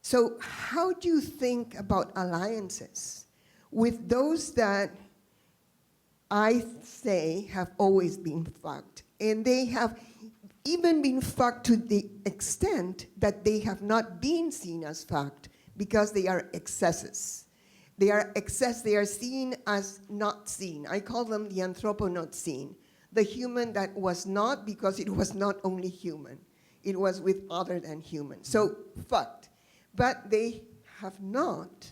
So how do you think about alliances with those that I say have always been fucked, and they have even been fucked to the extent that they have not been seen as fucked because they are excesses. They are seen as not seen. I call them the anthroponaut seen, the human that was not because it was not only human. It was with other than human. So fucked. But they have not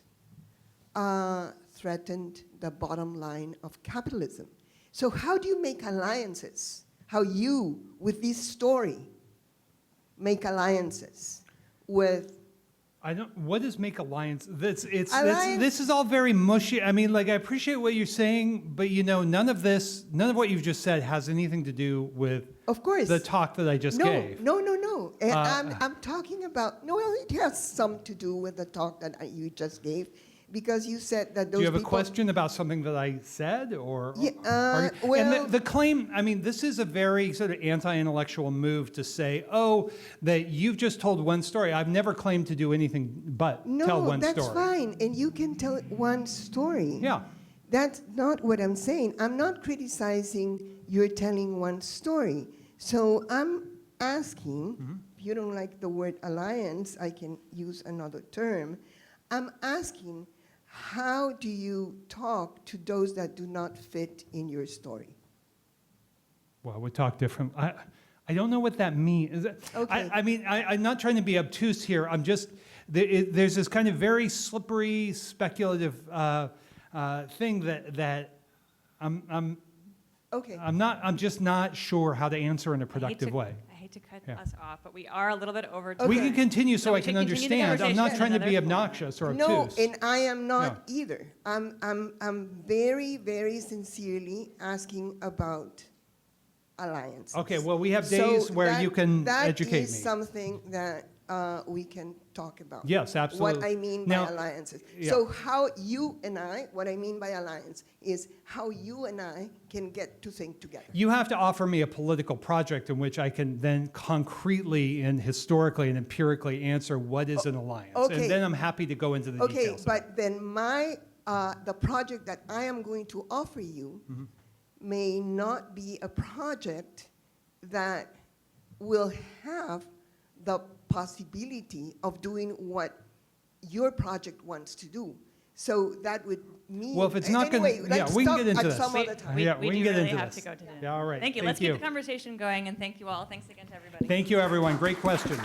threatened the bottom line of capitalism. So how do you make alliances? How you, with this story, make alliances with... What does make alliance? This is all very mushy. I mean, like, I appreciate what you're saying, but none of what you've just said has anything to do with of course. The talk that I just gave. No. I'm talking about, it has some to do with the talk that you just gave, because you said that those people... Do you have a question about something that I said, or? Yeah, and the claim, I mean, this is a very sort of anti-intellectual move to say, that you've just told one story. I've never claimed to do anything but tell one story. No, that's fine, and you can tell one story. Yeah. That's not what I'm saying. I'm not criticizing you're telling one story. So I'm asking, if you don't like the word alliance, I can use another term. I'm asking, how do you talk to those that do not fit in your story? Well, we talk different. I don't know what that means. Okay. I mean, I'm not trying to be obtuse here. I'm just, there's this kind of very slippery, speculative thing that I'm just not sure how to answer in a productive way. I hate to cut us off, but we are a little bit over Okay. time. We can continue so I we can should continue the understand. I'm not conversation trying to another be point. obnoxious or No, obtuse. and I am not either. I'm very, very sincerely asking about alliances. Okay, well, we have days where you can educate me. That is something that we can talk about. Yes, absolutely. What I mean Now, by alliances. yeah. So how you and I, what I mean by alliance is how you and I can get to think together. You have to offer me a political project in which I can then concretely and historically and empirically answer what is an alliance. okay. And then I'm happy to go into the Okay, details. but then the project that I am going to offer you may not be a project that will have the possibility of doing what your project wants to do. So that would mean... Well, if it's not going anyway, to... Yeah, we can get into this. some other time. Yeah, We can do get really into have this. to go to that. Yeah, all right. Thank you. Let's keep the conversation going, and thank you all. Thanks again to everybody. Thank you, everyone. Great questions.